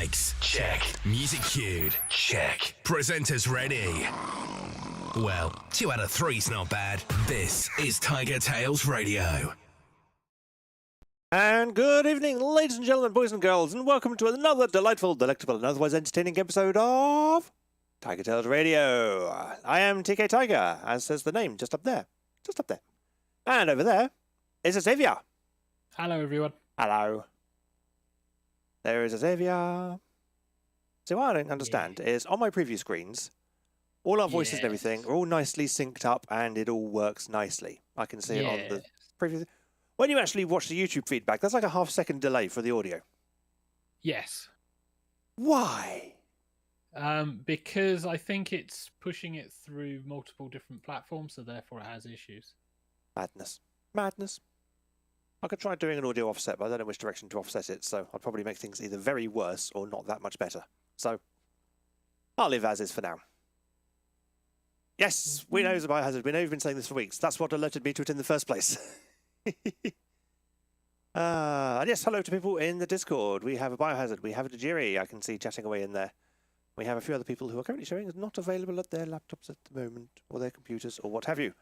Mics, check. Music cued, check. Presenters ready. Well, 2 out of 3's not bad. This is TigerTails Radio. And good evening, ladies and gentlemen, boys and girls, and welcome to another delightful, delectable, and otherwise entertaining episode of TigerTails Radio. I am TK Tiger, as says the name, just up there. Just up there. And over there is Xavier. Hello, everyone. Hello. There is Xavier. So what I don't understand is, on my preview screens, all our voices and everything are all nicely synced up, and it all works nicely. I can see it on the preview. When you actually watch the YouTube feedback, there's like a half-second delay for the audio. Yes. Why? Because I think it's pushing it through multiple different platforms, so therefore it has issues. Madness. Madness. I could try doing an audio offset, but I don't know which direction to offset it, so I'd probably make things either very worse or not that much better. So, I'll leave as is for now. Yes, we know it's a biohazard. We know you've been saying this for weeks. That's what alerted me to it in the first place. And yes, hello to people in the Discord. We have a biohazard. We have a Tajiri. I can see chatting away in there. We have a few other people who are currently showing as not available at their laptops at the moment, or their computers, or what have you.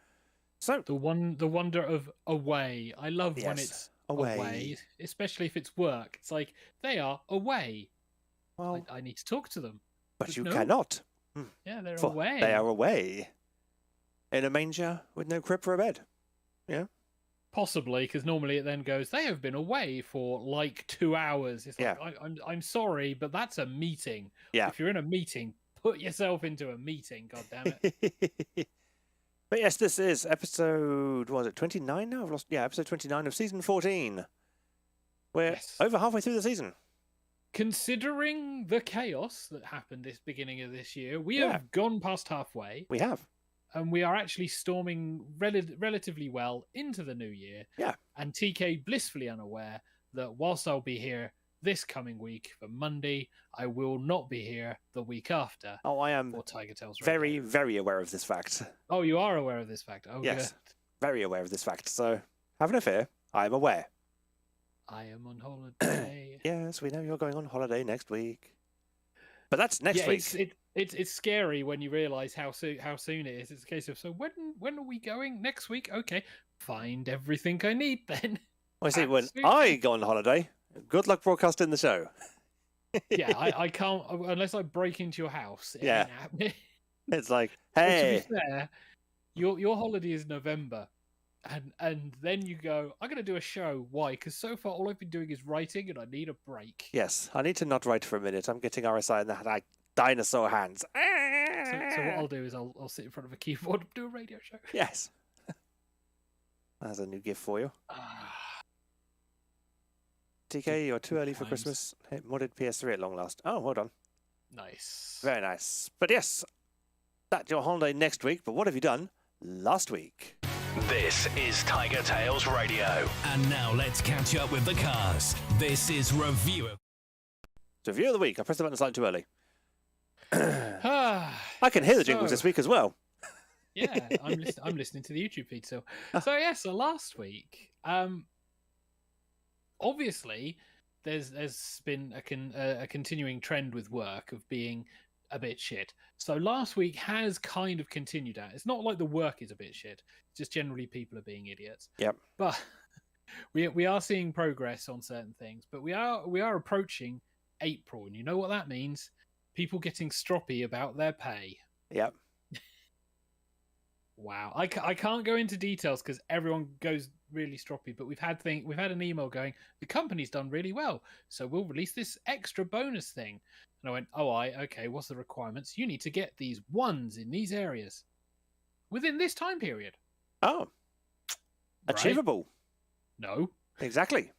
So the wonder of away. I love when it's away, especially if it's work. It's like they are away. Well, I need to talk to them, but you cannot. Yeah, they're away. They are away in a manger with no crib for a bed. Yeah. Possibly, because normally it then goes, they have been away for like 2 hours. It's like, I'm sorry, but that's a meeting. Yeah. If you're in a meeting, put yourself into a meeting, God damn it. But yes, this is episode, what was it, 29 now? I've lost, episode 29 of season 14. We're over halfway through the season. Considering the chaos that happened this beginning of this year, we have gone past halfway. We have. And we are actually storming relatively well into the new year. Yeah. And TK blissfully unaware that whilst I'll be here this coming week for Monday, I will not be here the week after. Oh, I am for TigerTails Radio. Very, very aware of this fact. Oh, you are aware of this fact? Oh, yes. Good. Very aware of this fact. So, have no fear. I am aware. I am on holiday. Yes, we know you're going on holiday next week. But that's next week. It's scary when you realise how soon it is. It's a case of, so when are we going? Next week? Okay, find everything I need then. I see. When I go on holiday, good luck broadcasting the show. Yeah, I can't unless I break into your house. It ain't happening. It's like, hey. To be fair, your holiday is November, and then you go, I'm going to do a show. Why? Because so far all I've been doing is writing, and I need a break. Yes, I need to not write for a minute. I'm getting RSI in the dinosaur hands. So what I'll do is I'll sit in front of a keyboard and do a radio show. Yes. That's a new gift for you. TK, you're too early for Christmas. Hey, modded PS3 at long last. Oh, hold on. Nice. Very nice. But yes, that's your holiday next week. But what have you done last week? This is TigerTails Radio. And now let's catch up with the cast. This is Review of the Week. I pressed the button slightly too early. I can hear the jingles this week as well. Yeah, I'm listening to the YouTube feed still. So last week, obviously, there's been a continuing trend with work of being a bit shit. So last week has kind of continued that. It's not like the work is a bit shit. It's just generally people are being idiots. Yep. But we are seeing progress on certain things. But we are approaching April, and you know what that means? People getting stroppy about their pay. Yep. Wow. I can't go into details because everyone goes really stroppy, but we've had an email going, the company's done really well, so we'll release this extra bonus thing. And I went, okay, what's the requirements? You need to get these ones in these areas within this time period. Oh. Achievable. No. Exactly.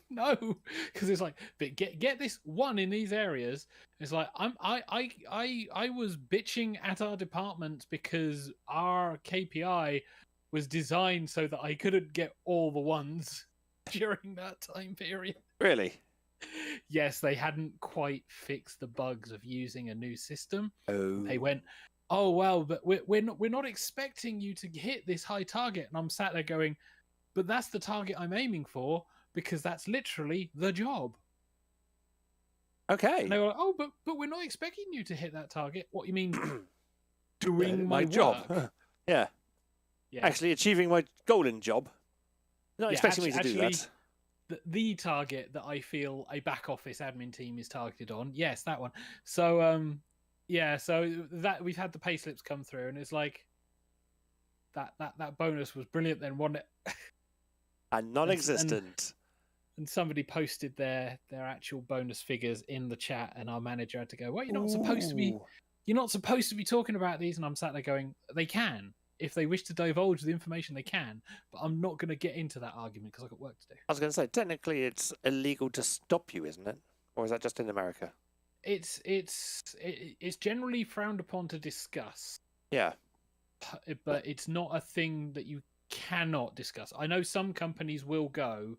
No, because it's like, but get this one in these areas. It's like I was bitching at our department because our KPI was designed so that I couldn't get all the ones during that time period. Really? Yes, they hadn't quite fixed the bugs of using a new system. Oh. They went, oh well, but we're not expecting you to hit this high target. And I'm sat there going, but that's the target I'm aiming for. Because that's literally the job. Okay. And they were like, oh, but we're not expecting you to hit that target. What you mean? Doing my my job. work? Yeah. Yeah. Actually achieving my goal in job. You're not expecting me to do that. The target that I feel a back office admin team is targeted on. Yes, that one. So so that we've had the pay slips come through, and it's like that bonus was brilliant then, wasn't it? And non-existent. And somebody posted their actual bonus figures in the chat, and our manager had to go, well, you're not supposed to be talking about these. And I'm sat there going, they can. If they wish to divulge the information, they can. But I'm not going to get into that argument because I've got work to do. I was going to say, technically, it's illegal to stop you, isn't it? Or is that just in America? It's generally frowned upon to discuss. Yeah. But it's not a thing that you cannot discuss. I know some companies will go,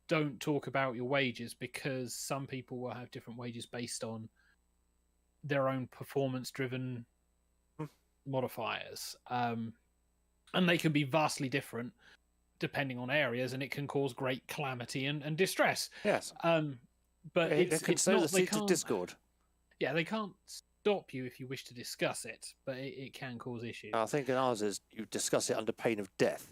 don't talk about your wages, because some people will have different wages based on their own performance-driven modifiers, and they can be vastly different depending on areas, and it can cause great calamity and distress. Yes. But it's not the seeds of discord. Yeah, they can't stop you if you wish to discuss it, but it can cause issues. I think in ours is you discuss it under pain of death.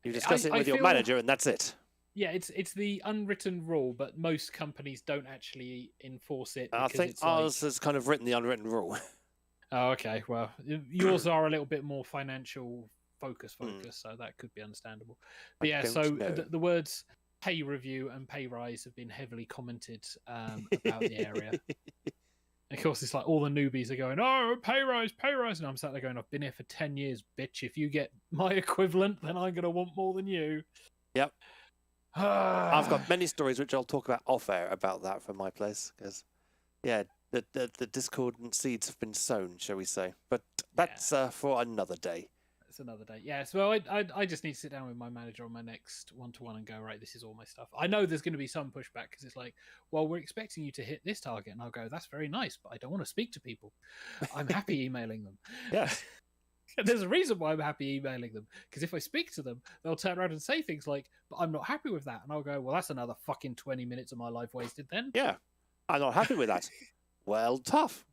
You discuss it with your manager, and that's it. Yeah, it's the unwritten rule, but most companies don't actually enforce it. I think ours has kind of written the unwritten rule. Oh, okay. Well, yours are a little bit more financial focus, so that could be understandable. But yeah, so the words pay review and pay rise have been heavily commented about the area. And of course, it's like all the newbies are going, oh, pay rise. And I'm sat there going, I've been here for 10 years, bitch. If you get my equivalent, then I'm going to want more than you. Yep. I've got many stories which I'll talk about off air about that from my place, because, yeah, the discordant seeds have been sown, shall we say? But that's for another day. It's another day. Yeah. So I just need to sit down with my manager on my next one-to-one and go, right, this is all my stuff. I know there's going to be some pushback because it's like, well, we're expecting you to hit this target, and I'll go, that's very nice, but I don't want to speak to people. I'm happy emailing them. Yes. And there's a reason why I'm happy emailing them, because if I speak to them, they'll turn around and say things like, but I'm not happy with that. And I'll go, well, that's another fucking 20 minutes of my life wasted then. Yeah, I'm not happy with that. Well, tough.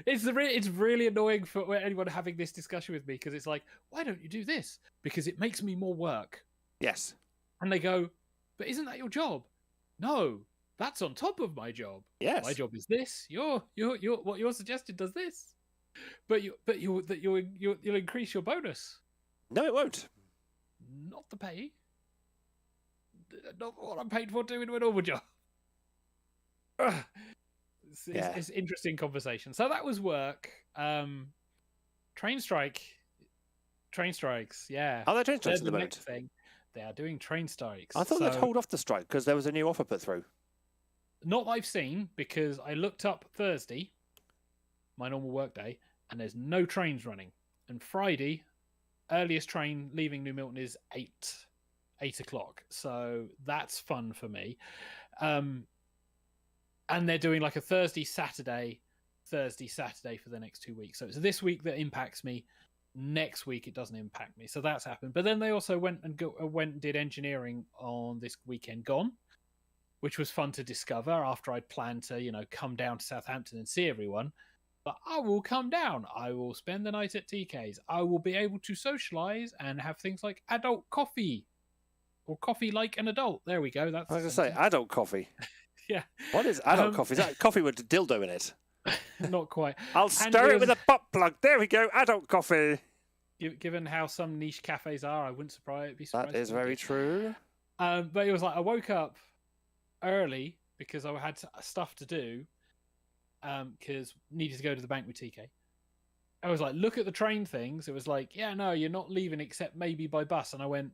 It's really annoying for anyone having this discussion with me, because it's like, why don't you do this? Because it makes me more work. Yes. And they go, but isn't that your job? No, that's on top of my job. Yes. My job is this. Your what you're suggesting does this. But you'll increase your bonus. No, it won't. Not the pay. Not what I'm paid for doing a normal job. It's interesting conversation. So that was work. Train strikes. Yeah. Are there train strikes at the moment? Next thing. They are doing train strikes. I thought they'd hold off the strike because there was a new offer put through. Not that I've seen, because I looked up Thursday, my normal work day, and there's no trains running. And Friday, earliest train leaving New Milton is 8 o'clock. So that's fun for me. And they're doing like a Thursday, Saturday for the next 2 weeks. So it's this week that impacts me. Next week it doesn't impact me. So that's happened. But then they also went and did engineering on this weekend gone, which was fun to discover after I'd planned to, come down to Southampton and see everyone. But I will come down. I will spend the night at TK's. I will be able to socialise and have things like adult coffee. Or coffee like an adult. There we go. That's I was going to say, adult coffee. Yeah. What is adult coffee? Is that coffee with a dildo in it? Not quite. I'll stir it with a butt plug. There we go. Adult coffee. Given how some niche cafes are, I wouldn't be surprised. That is very true. But it was like I woke up early because I had stuff to do because needed to go to the bank with TK. I was like, look at the train things. It was like, yeah, no, you're not leaving except maybe by bus. And I went,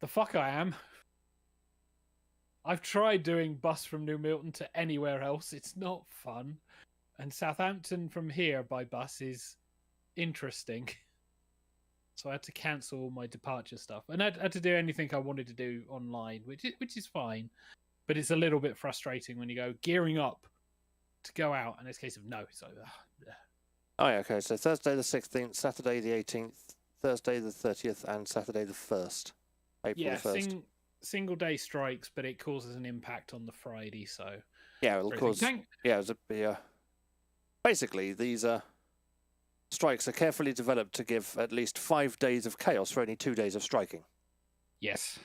the fuck I am. I've tried doing bus from New Milton to anywhere else. It's not fun. And Southampton from here by bus is interesting. So I had to cancel my departure stuff. And I had to do anything I wanted to do online, which is fine. But it's a little bit frustrating when you go gearing up to go out. And it's a case of no. So, Oh, yeah, okay. So Thursday the 16th, Saturday the 18th, Thursday the 30th, and Saturday the 1st. April the 1st. single day strikes, but it causes an impact on the Friday. So yeah, of course. Yeah, basically these strikes are carefully developed to give at least 5 days of chaos for only 2 days of striking. Yes.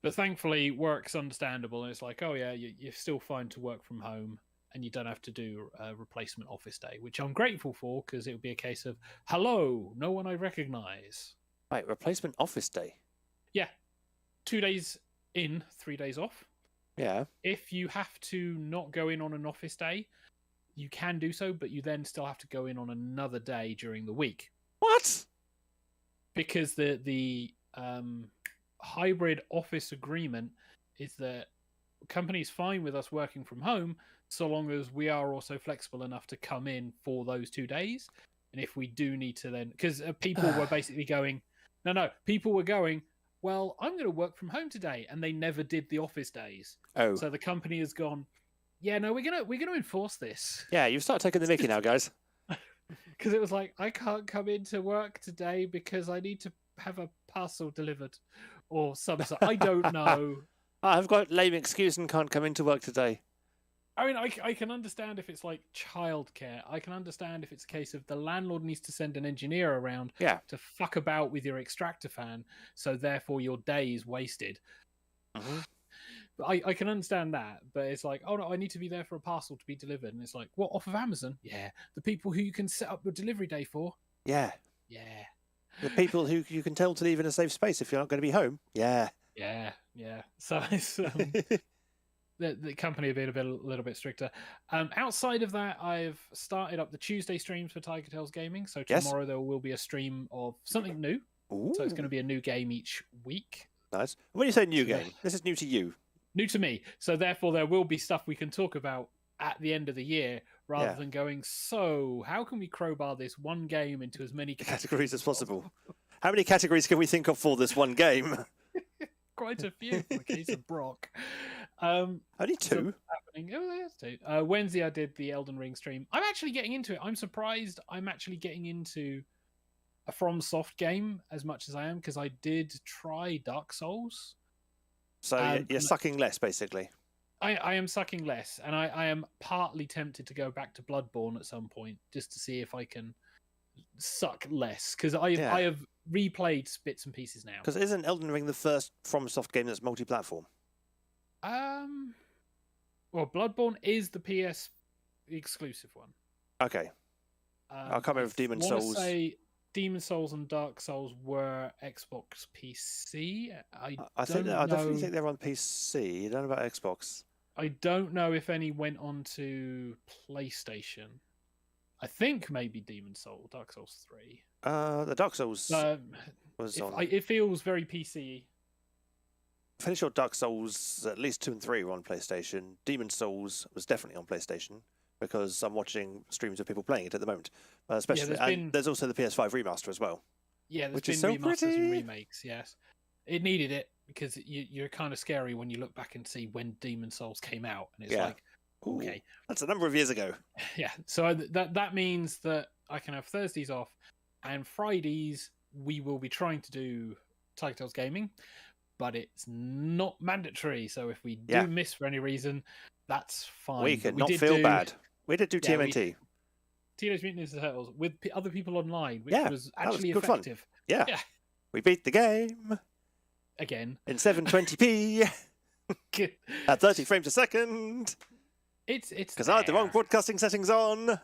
But thankfully, work's understandable, and it's like, oh yeah, you're still fine to work from home, and you don't have to do a replacement office day, which I'm grateful for, because it would be a case of, hello, no one I recognise. Right, replacement office day. Yeah, 2 days in, 3 days off. Yeah. If you have to not go in on an office day, you can do so, but you then still have to go in on another day during the week. What? Because the hybrid office agreement is that companies fine with us working from home so long as we are also flexible enough to come in for those 2 days. And if we do need to then, because people were basically going, people were going, well, I'm going to work from home today, and they never did the office days. Oh, so the company has gone, yeah, no, we're gonna enforce this. Yeah, you start taking the mickey now, guys. Because it was like, I can't come into work today because I need to have a parcel delivered, or something. I don't know. I've got lame excuse and can't come into work today. I mean, I can understand if it's like childcare. I can understand if it's a case of the landlord needs to send an engineer around to fuck about with your extractor fan, so therefore your day is wasted. Mm-hmm. But I can understand that, but it's like, oh no, I need to be there for a parcel to be delivered. And it's like, what, off of Amazon? Yeah. The people who you can set up your delivery day for? Yeah. Yeah. The people who you can tell to leave in a safe space if you're not going to be home? Yeah. Yeah, yeah. So it's... The company have been a little bit stricter. Outside of that, I've started up the Tuesday streams for TigerTails Gaming. So tomorrow there will be a stream of something new. Ooh. So it's going to be a new game each week. Nice. When you say new game, this is new to you. New to me. So therefore there will be stuff we can talk about at the end of the year, rather than going, so how can we crowbar this one game into as many categories as possible? How many categories can we think of for this one game? Quite a few in the case of Brock. Only two? Happening. Oh, there's two. Wednesday I did the Elden Ring stream. I'm actually getting into it. I'm surprised I'm actually getting into a FromSoft game as much as I am, because I did try Dark Souls. So you're sucking less, basically. I am sucking less, and I am partly tempted to go back to Bloodborne at some point, just to see if I can suck less, because I have replayed bits and pieces now. Because isn't Elden Ring the first FromSoft game that's multi-platform? Well, Bloodborne is the PS exclusive one. Okay. I can't remember if Demon Souls... say Demon Souls and Dark Souls were Xbox PC. I definitely think they're on PC. I don't know about Xbox. I don't know if any went on to PlayStation. I think maybe Dark Souls 3. The Dark Souls was on... It feels very PC. Fairly sure Dark Souls, at least 2 and 3 were on PlayStation. Demon Souls was definitely on PlayStation, because I'm watching streams of people playing it at the moment. Especially, there's also the PS5 remaster as well. Yeah, there's been remasters and remakes, yes. It needed it, because you're kind of scary when you look back and see when Demon Souls came out, and it's like, okay. Ooh, that's a number of years ago. Yeah, so that means that I can have Thursdays off, and Fridays we will be trying to do TigerTails Gaming, but it's not mandatory, so if we do miss for any reason, that's fine. We can not feel bad. We did do TMNT. Teenage Mutant Ninja Turtles with other people online, which was actually good effective. Fun. Yeah. We beat the game. Again. In 720p. At 30 frames a second. It's because I had the wrong broadcasting settings on.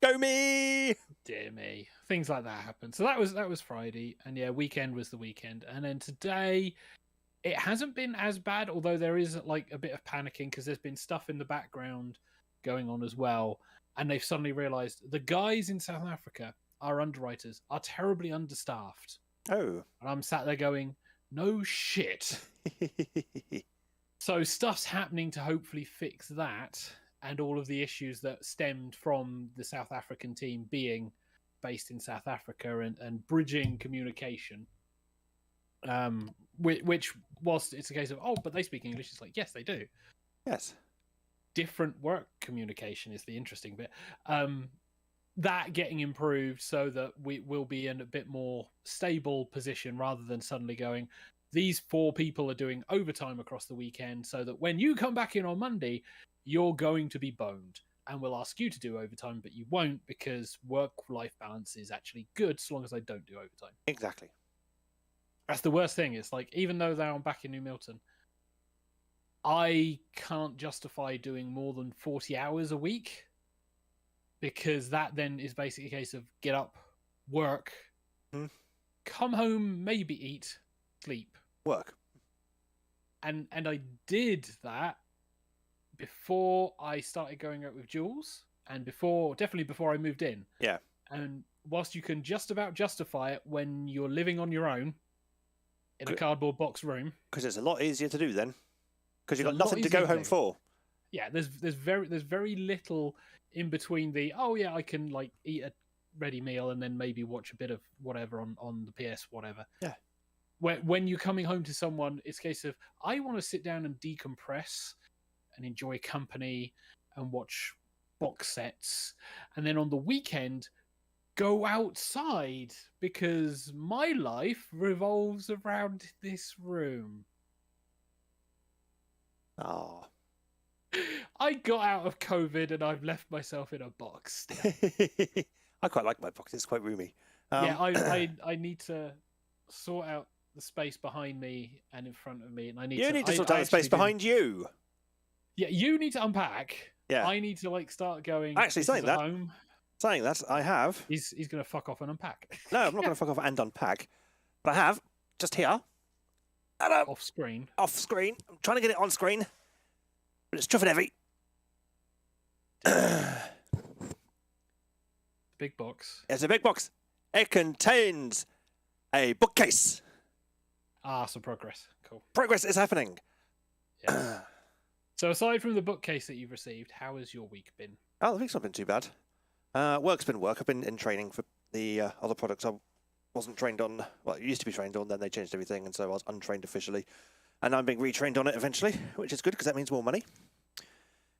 Go me! Dear me. Things like that happen. So that was Friday, and weekend was the weekend. And then today, it hasn't been as bad, although there is like a bit of panicking because there's been stuff in the background going on as well. And they've suddenly realised the guys in South Africa, our underwriters, are terribly understaffed. Oh. And I'm sat there going, no shit. So stuff's happening to hopefully fix that and all of the issues that stemmed from the South African team being based in South Africa and bridging communication. Which whilst it's a case of, but they speak English, it's like, yes, they do. Yes. Different work communication is the interesting bit. that getting improved so that we will be in a bit more stable position rather than suddenly going, these 4 people are doing overtime across the weekend, so that when you come back in on Monday, you're going to be boned. And we'll ask you to do overtime, but you won't, because work-life balance is actually good so long as I don't do overtime. Exactly. That's the worst thing. It's like, even though now I'm back in New Milton, I can't justify doing more than 40 hours a week, because that then is basically a case of get up, work, come home, maybe eat, sleep. Work. And I did that before I started going out with Jules, and definitely before I moved in. Yeah. And whilst you can just about justify it when you're living on your own in a cardboard box room, because it's a lot easier to do then, because you've got nothing to go home for. Yeah, there's very little in between the I can like eat a ready meal and then maybe watch a bit of whatever on the PS whatever. Yeah. When you're coming home to someone, it's a case of I want to sit down and decompress and enjoy company and watch box sets, and then on the weekend go outside because my life revolves around this room. Oh. I got out of COVID and I've left myself in a box. I quite like my box. It's quite roomy. I need to sort out the space behind me and in front of me, and I need to sort out the space behind you. Yeah, you need to unpack. Yeah, I need to like start going. Actually, saying that, home. Saying that, I have. He's going to fuck off and unpack. No, I'm not going to fuck off and unpack, but I have just here. Off screen. Off screen. I'm trying to get it on screen, but it's tough and heavy. Big box. It's a big box. It contains a bookcase. Some progress. Cool. Progress is happening. Yes. So aside from the bookcase that you've received, how has your week been? Oh, the week's not been too bad. Work's been work. I've been in training for the other products I wasn't trained on. Well, I used to be trained on, then they changed everything, and so I was untrained officially. And I'm being retrained on it eventually, which is good because that means more money.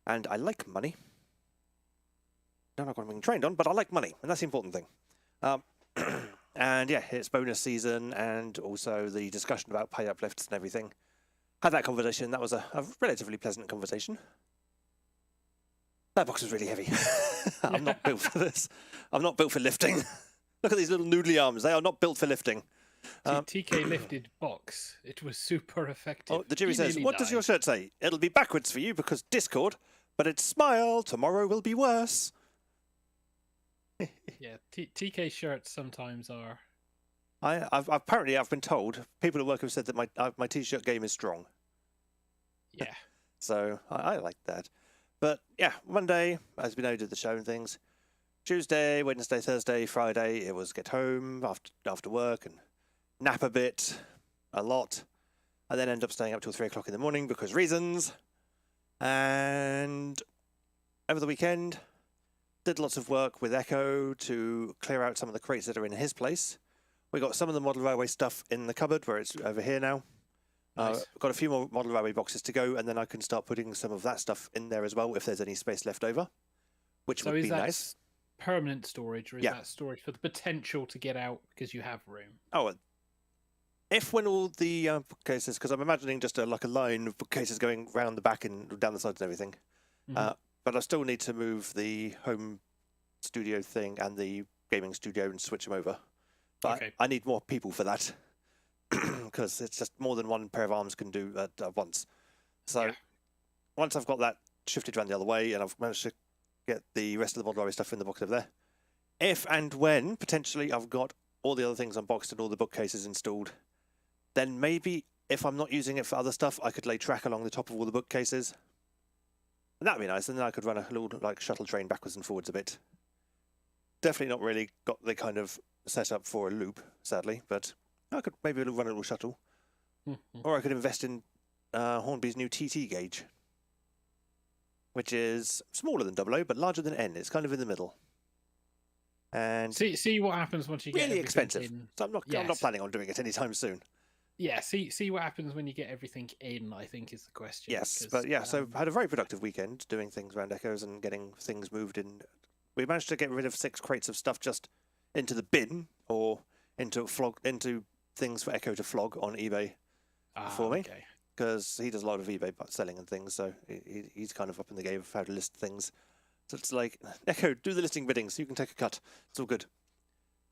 And I like money. I don't know what I'm being trained on, but I like money, and that's the important thing. And yeah, it's bonus season, and also the discussion about pay uplifts and everything. Had that conversation. That was a relatively pleasant conversation. That box was really heavy. I'm not built for this. I'm not built for lifting. Look at these little noodly arms. They are not built for lifting. TK lifted box. It was super effective. Oh, the jury says, what does your shirt say? It'll be backwards for you because Discord, but it's smile. Tomorrow will be worse. Yeah, TK shirts sometimes are. Apparently I've been told, people at work have said that my t-shirt game is strong. Yeah. So I like that. But yeah, Monday, as we know, did the show and things. Tuesday, Wednesday, Thursday, Friday, it was get home after work and nap a bit, a lot. I then end up staying up till 3 o'clock in the morning because reasons. And over the weekend, did lots of work with Echo to clear out some of the crates that are in his place. We got some of the Model Railway stuff in the cupboard where it's over here now. Nice. Got a few more Model Railway boxes to go, and then I can start putting some of that stuff in there as well if there's any space left over, which would be nice. Permanent storage, or is Yeah. that storage for the potential to get out because you have room? Oh, if when all the bookcases, because I'm imagining just like a line of bookcases going round the back and down the sides and everything. Mhm. But I still need to move the home studio thing and the gaming studio and switch them over. But Okay. I need more people for that because it's just more than one pair of arms can do at once. So Yeah. once I've got that shifted around the other way and I've managed to get the rest of the Model Railway stuff in the box over there, if and when potentially I've got all the other things unboxed and all the bookcases installed, then maybe if I'm not using it for other stuff, I could lay track along the top of all the bookcases. And that'd be nice, and then I could run a little like shuttle train backwards and forwards a bit. Definitely not really got the kind of setup for a loop, sadly, but I could maybe run a little shuttle. Or I could invest in Hornby's new TT gauge, which is smaller than 00 but larger than N. It's kind of in the middle. And See what happens once you get really everything expensive. in. So I'm not planning on doing it anytime soon. Yeah, see what happens when you get everything in, I think is the question. Yes, because, but yeah, so I had a very productive weekend doing things around Echoes and getting things moved in We managed to get rid of 6 crates of stuff just into the bin or into things for Echo to flog on eBay for me. Okay. Because he does a lot of eBay selling and things, so he's kind of up in the game of how to list things. So it's like, Echo, do the listing bidding so you can take a cut. It's all good.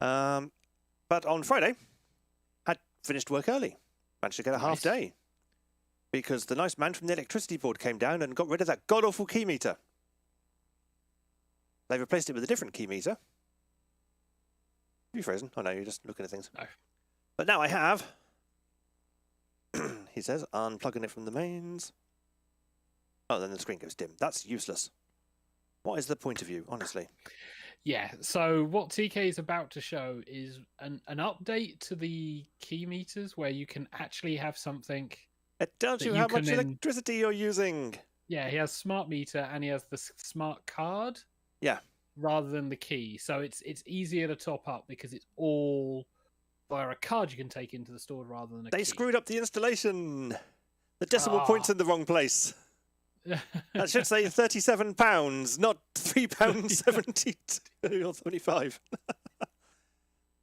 But on Friday, had finished work early. Managed to get a half day. Because the nice man from the electricity board came down and got rid of that god-awful key meter. They've replaced it with a different key meter. Are you frozen? Oh no, you're just looking at things. No. But now I have... he says, unplugging it from the mains. Oh, then the screen goes dim. That's useless. What is the point of view, honestly? Yeah, so what TK is about to show is an update to the key meters where you can actually have something... It tells you how much electricity you're using. Yeah, he has smart meter and he has the smart card. Yeah. Rather than the key. So it's easier to top up because it's all via a card you can take into the store rather than a key. They screwed up the installation. The decimal point's in the wrong place. That should say £37, not £3.72 or 25.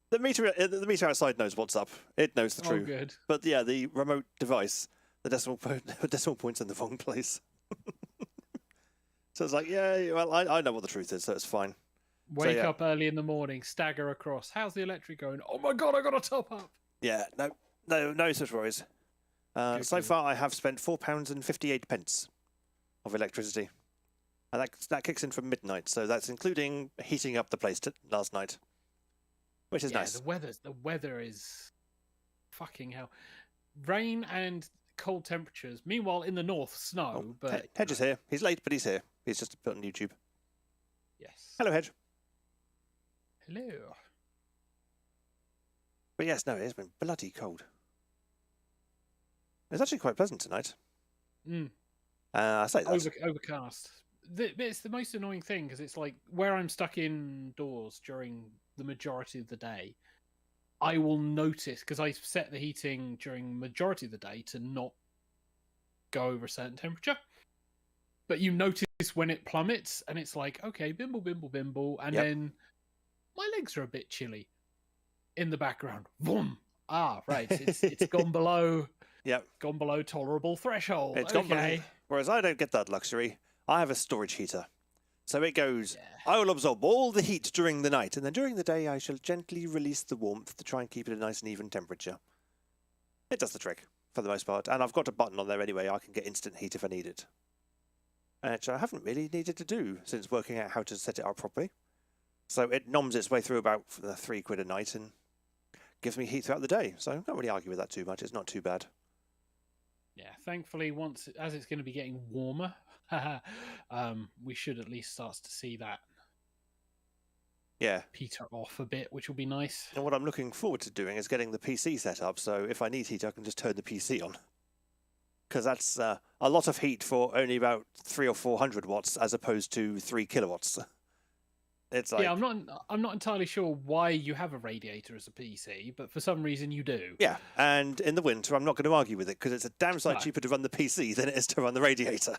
The meter outside knows what's up. It knows the truth. Good. But yeah, the remote device, the decimal point's in the wrong place. So it's like, yeah, well, I know what the truth is, so it's fine. Wake up early in the morning, stagger across. How's the electric going? Oh my god, I got to top up. Yeah, no such worries. So far, I have spent £4.58 of electricity, and that kicks in from midnight. So that's including heating up the place last night, which is nice. The weather is fucking hell. Rain and cold temperatures. Meanwhile, in the north, snow. But Hedge is here. He's late, but he's here. He's just put on YouTube. Yes. Hello, Hedge. Hello. But yes, no, it has been bloody cold. It's actually quite pleasant tonight. I say that. Overcast. It's the most annoying thing because it's like where I'm stuck indoors during the majority of the day, I will notice because I set the heating during majority of the day to not go over a certain temperature. But you notice when it plummets and it's like, okay, bimble, bimble, bimble. And then my legs are a bit chilly in the background. Boom. Ah, right. It's gone below. Yep. Gone below tolerable threshold. It's gone below. Whereas I don't get that luxury. I have a storage heater. So it goes, I will absorb all the heat during the night, and then during the day I shall gently release the warmth to try and keep it a nice and even temperature. It does the trick, for the most part. And I've got a button on there anyway. I can get instant heat if I need it. Which I haven't really needed to do since working out how to set it up properly. So it noms its way through about £3 a night and gives me heat throughout the day. So I can't really argue with that too much. It's not too bad. Yeah, thankfully, as it's going to be getting warmer, we should at least start to see that peter off a bit, which will be nice. And what I'm looking forward to doing is getting the PC set up, so if I need heat, I can just turn the PC on. Because that's a lot of heat for only about 300 or 400 watts, as opposed to 3 kilowatts. It's like, yeah, I'm not entirely sure why you have a radiator as a PC, but for some reason you do. Yeah, and in the winter, I'm not going to argue with it because it's a damn sight cheaper to run the PC than it is to run the radiator.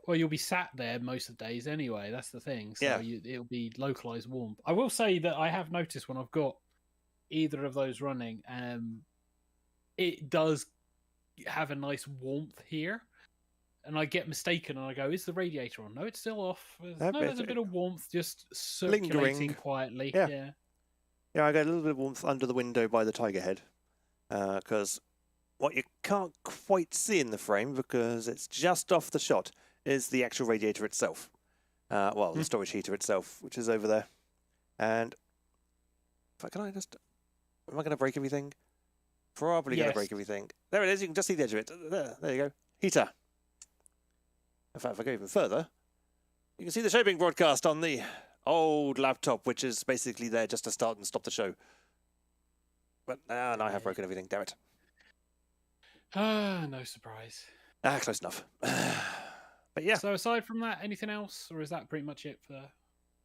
Well, you'll be sat there most of the days anyway. That's the thing. So it'll be localized warmth. I will say that I have noticed when I've got either of those running, it does have a nice warmth here. And I get mistaken, and I go, "Is the radiator on?" No, it's still off. There's a bit of warmth just circulating quietly. Yeah, I get a little bit of warmth under the window by the Tiger head, because what you can't quite see in the frame, because it's just off the shot, is the actual radiator itself. The storage heater itself, which is over there. And am I going to break everything? Probably going to break everything. There it is. You can just see the edge of it. There you go. Heater. In fact, if I go even further, you can see the show being broadcast on the old laptop, which is basically there just to start and stop the show. But now I have broken everything, damn it. No surprise. Close enough. But yeah. So aside from that, anything else, or is that pretty much it for...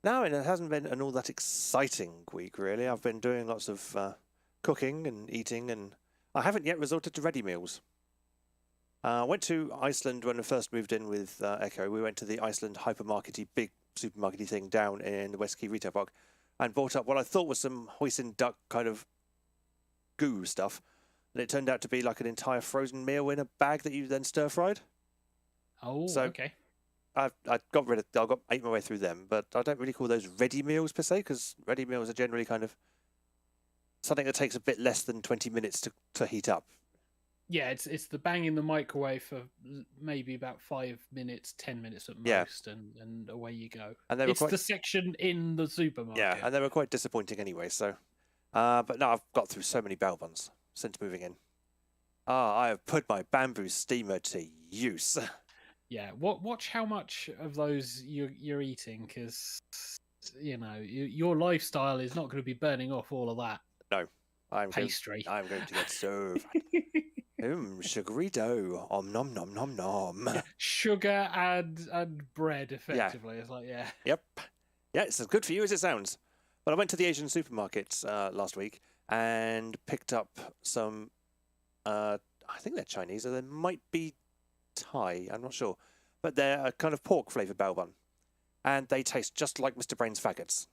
No, it hasn't been an all that exciting week, really. I've been doing lots of cooking and eating, and I haven't yet resorted to ready meals. I went to Iceland when I first moved in with Echo. We went to the Iceland hypermarkety big supermarket-y thing down in the West Key Retail Park and bought up what I thought was some hoisin duck kind of goo stuff. And it turned out to be like an entire frozen meal in a bag that you then stir-fried. Oh, So, okay. I ate my way through them, but I don't really call those ready meals per se, because ready meals are generally kind of something that takes a bit less than 20 minutes to heat up. Yeah, it's the bang in the microwave for maybe about 5 minutes, 10 minutes at most, and away you go. And it's the section in the supermarket. Yeah, and they were quite disappointing anyway. So, but no, I've got through so many bell buns since moving in. I have put my bamboo steamer to use. Yeah, watch how much of those you're eating, because your lifestyle is not going to be burning off all of that. No, pastry. I'm going to get so fat. Sugary dough. Nom nom nom nom. Sugar and bread, effectively. Yeah. It's like, yeah. Yep. Yeah, it's as good for you as it sounds. But I went to the Asian supermarkets last week and picked up some. I think they're Chinese, or they might be Thai. I'm not sure, but they're a kind of pork flavored bao bun, and they taste just like Mr. Brain's faggots.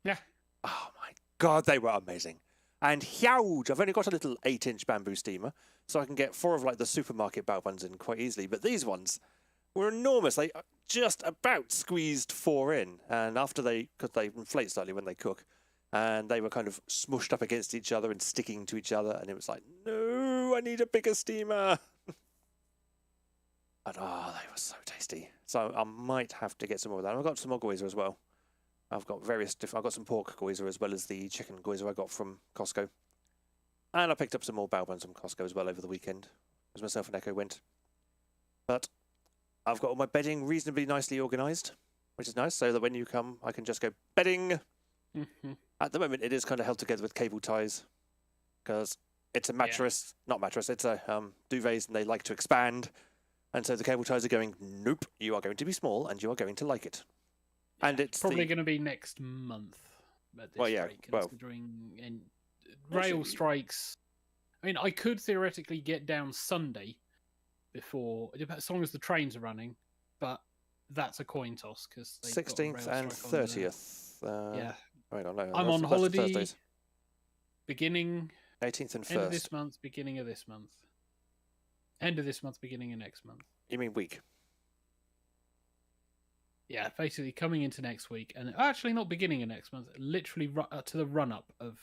Yeah. Oh my God, they were amazing. And huge. I've only got a little 8-inch bamboo steamer, so I can get 4 of like the supermarket bao buns in quite easily. But these ones were enormous. They just about squeezed 4 in, and because they inflate slightly when they cook, and they were kind of smushed up against each other and sticking to each other, and it was like, no, I need a bigger steamer. And they were so tasty. So I might have to get some more of that. I've got some more goiser as well. I've got I've got some pork goiser as well as the chicken goiser I got from Costco. And I picked up some more bao buns from Costco as well over the weekend, as myself and Echo went. But I've got all my bedding reasonably nicely organised, which is nice, so that when you come, I can just go bedding. Mm-hmm. At the moment, it is kind of held together with cable ties, because it's a mattress, not mattress, it's a duvets, and they like to expand. And so the cable ties are going, nope, you are going to be small, and you are going to like it. Yeah, and it's probably going to be next month. At this rate, considering rail strikes. I mean, I could theoretically get down Sunday before, as long as the trains are running, but that's a coin toss because 16th and 30th. Yeah. Wait, no, I'm on holiday. Beginning 18th and 1st. End of this month, beginning of this month. End of this month, beginning of next month. You mean week? Yeah, basically coming into next week, and actually not beginning of next month, literally to the run-up of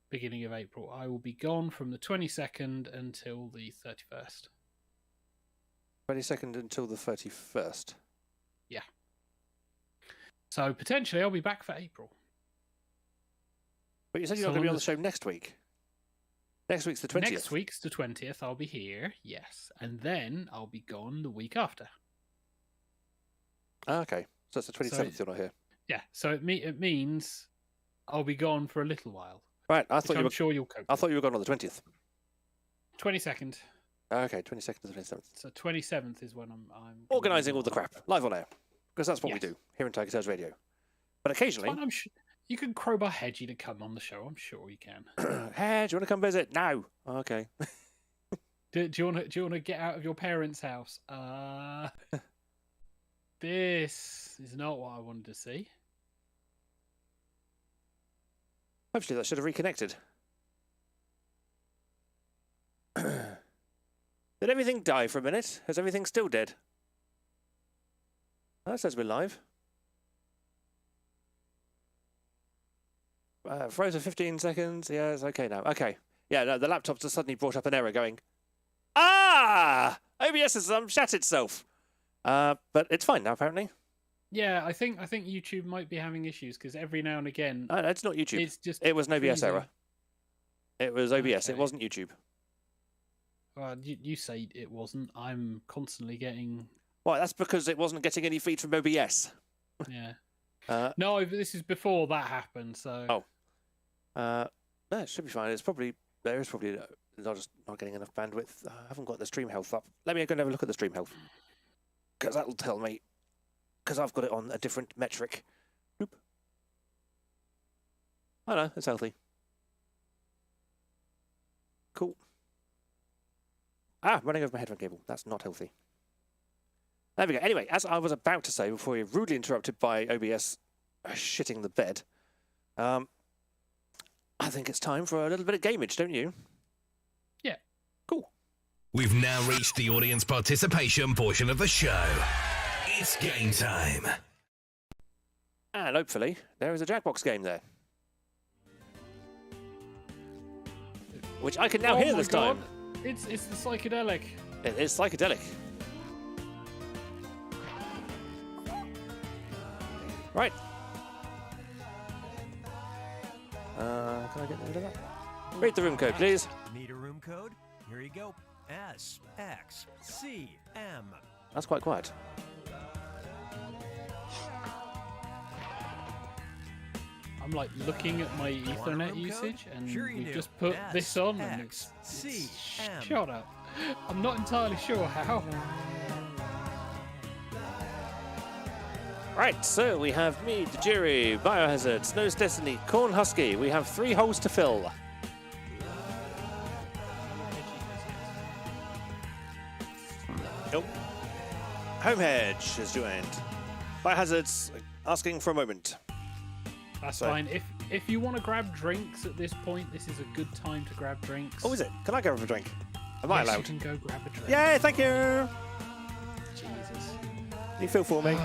beginning of April. I will be gone from the 22nd until the 31st. 22nd until the 31st? Yeah. So potentially I'll be back for April. But you said you're not going to be on the show next week. Next week's the 20th. Next week's the 20th. I'll be here, yes. And then I'll be gone the week after. Okay. So it's the 27th you're not here. Yeah. So it means I'll be gone for a little while. Right. I'm sure you'll cope. I thought you were gone on the 20th. 22nd. Okay, 22nd to 27th. So 27th is when I'm organising all the crap, live on air. Because that's what we do here in TigerTails Radio. But occasionally... You can crowbar Hedgie to come on the show. I'm sure you can. Hedge, do you want to come visit? No. Okay. Do you want to get out of your parents' house? This is not what I wanted to see. Hopefully that should have reconnected. Did everything die for a minute? Is everything still dead? That says we're live. Froze for 15 seconds. Yeah, it's okay now. Okay. Yeah, no, the laptop just suddenly brought up an error going, OBS has shat itself. But it's fine now, apparently. Yeah, I think YouTube might be having issues because every now and again... it's not YouTube. It's just it was an OBS error. It was OBS. Okay. It wasn't YouTube. Well, you say it wasn't. I'm constantly getting... Well, that's because it wasn't getting any feed from OBS. Yeah. No, this is before that happened, so... no, it should be fine. There is probably not getting enough bandwidth. I haven't got the stream health up. Let me go and have a look at the stream health. Because that'll tell me. Because I've got it on a different metric. Oop. Oh no, it's healthy. Cool. Running over my headphone cable. That's not healthy. There we go. Anyway, as I was about to say before we were rudely interrupted by OBS shitting the bed, I think it's time for a little bit of gameage, don't you? Yeah. Cool. We've now reached the audience participation portion of the show. It's game time. And hopefully, there is a Jackbox game there. Which I can now hear this time. It's the psychedelic. It is psychedelic. Right. Can I get rid of that? Read the room code, please. Need a room code? Here you go. SXCM. That's quite quiet. I'm like looking at my Ethernet usage, and we've just put this on, and it's shut up. I'm not entirely sure how. Right, so we have me, Tajiri, Biohazard, Snow's Destiny, Corn Husky. We have 3 holes to fill. Nope. Homehedge has joined. Biohazard's asking for a moment. That's fine. If you want to grab drinks at this point, this is a good time to grab drinks. Oh, is it? Can I go for a drink? Am I allowed? You can go grab a drink. Yay, thank you! Jesus. You feel for me?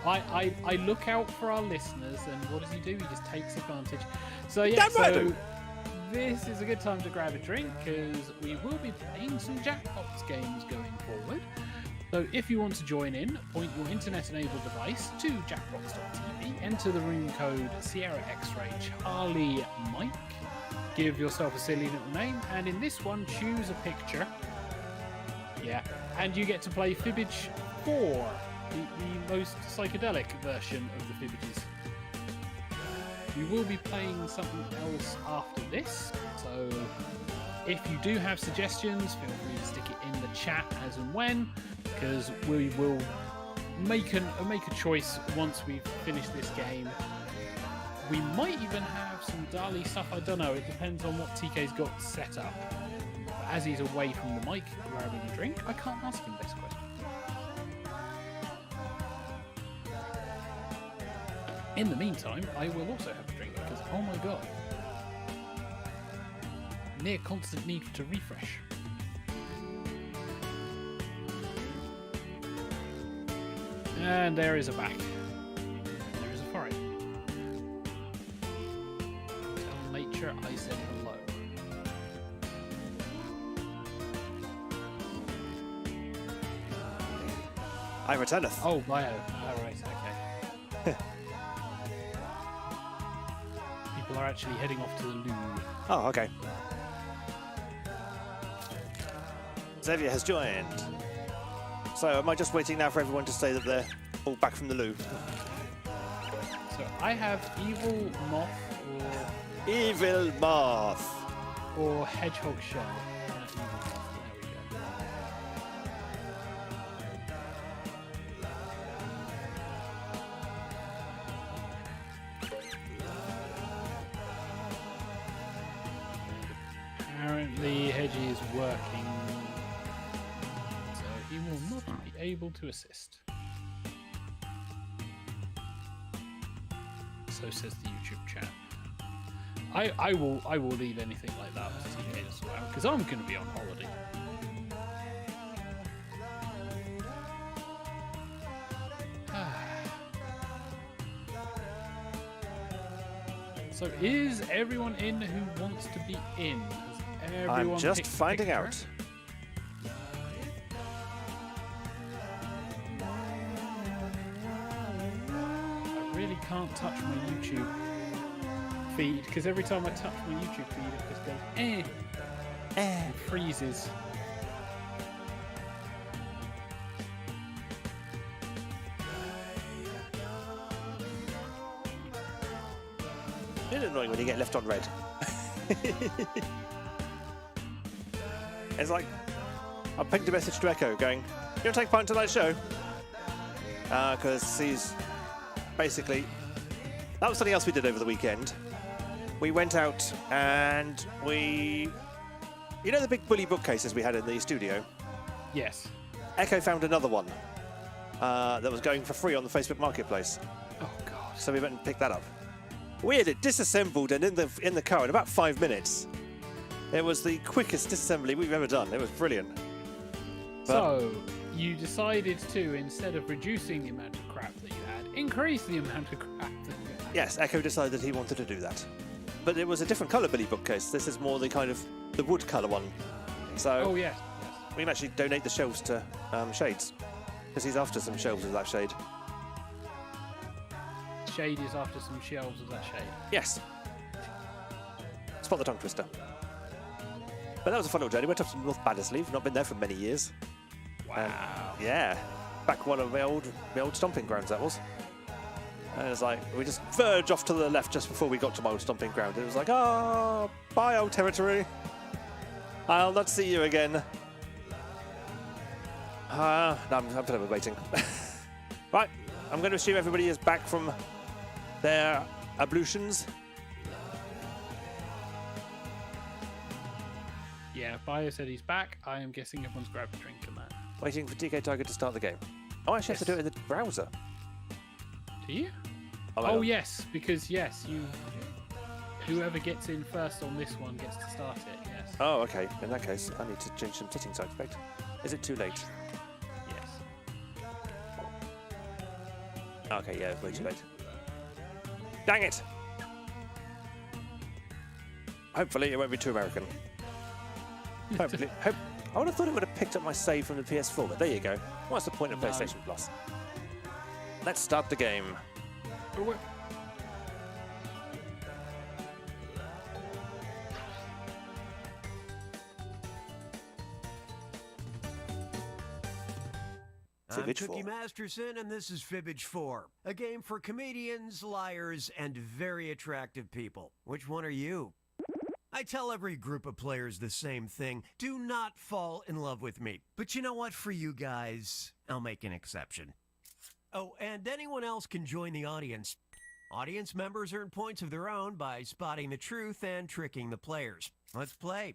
I look out for our listeners, and what does he do? He just takes advantage. So yeah, so this is a good time to grab a drink, because we will be playing some Jackbox games going forward. So if you want to join in, point your internet-enabled device to jackbox.tv, enter the room code Sierra X-Ray Charlie Mike, give yourself a silly little name, and in this one, choose a picture. Yeah, and you get to play Fibbage 4, the most psychedelic version of the Fibbages. We will be playing something else after this, so if you do have suggestions, feel free to stick it in the chat as and when, because we will make a choice once we've finished this game. We might even have some Dali stuff, I don't know, it depends on what TK's got set up. But as he's away from the mic grabbing a drink, I can't ask him this question. In the meantime, I will also have a drink, because oh my god, near constant need to refresh. And there is a back. There is a forehead. Tell nature I said hello. I returneth. Oh, bio. Oh, right, okay. People are actually heading off to the loo. Oh, okay. Xavier has joined. So am I just waiting now for everyone to say that they're all back from the loo? So I have Evil Moth Evil Moth. or Hedgehog Shell. Evil Moth, there we go. Apparently Hedgie is working, so he will not be able to assist. So says the YouTube chat. I will leave anything like that to TK to sort out, because I'm going to be on holiday. So is everyone in who wants to be in? Has everyone I'm just picked a finding picture? out. I really can't touch my YouTube feed, because every time I touch my YouTube feed it just goes and freezes. It's annoying when you get left on red. It's like, I pinged a message to Echo going, you want to take part in tonight's show? Because he's basically, that was something else we did over the weekend. We went out and you know the big bully bookcases we had in the studio? Yes. Echo found another one. that was going for free on the Facebook Marketplace. Oh god. So we went and picked that up. We had it disassembled and in the car in about 5 minutes. It was the quickest disassembly we've ever done. It was brilliant. But So you decided to, instead of reducing the amount of crap that you had, increase the amount of crap that you had. yes, Echo decided he wanted to do that. But it was a different colour Billy bookcase. This is more the kind of the wood colour one. So Oh yes. we can actually donate the shelves to Shades. Because he's after some shelves of that shade. Shade is after some shelves of that shade. Yes. Spot the tongue twister. But that was a fun little journey. Went up to North Baddesley. Not been there for many years. Wow. Yeah. Back one of my old stomping grounds, that was. And it was like, we just verged off to the left just before we got to my old stomping ground. It was like, oh, bye, old territory. I'll not see you again. No, I'm kind of waiting. Right, I'm going to assume everybody is back from their ablutions. Yeah, Bio said he's back. I am guessing everyone's grabbed a drink and that. Waiting for DK Tiger to start the game. Oh, I actually have to do it in the browser. Do you? Oh, Oh yes, because yes, whoever gets in first on this one gets to start it, yes. Oh, okay. In that case, I need to change some settings, I expect. Is it too late? Yes. Okay, yeah, way too late. Dang it! Hopefully it won't be too American. Hopefully. I would have thought it would have picked up my save from the PS4, but there you go. What's the point of No. PlayStation Plus? Let's start the game. Oh, wait. I'm Fibbage Cookie 4. Masterson, and this is Fibbage 4, a game for comedians, liars, and very attractive people. Which one are you? I tell every group of players the same thing. Do not fall in love with me. But you know what? For you guys, I'll make an exception. Oh, and anyone else can join the audience. Audience members earn points of their own by spotting the truth and tricking the players. Let's play.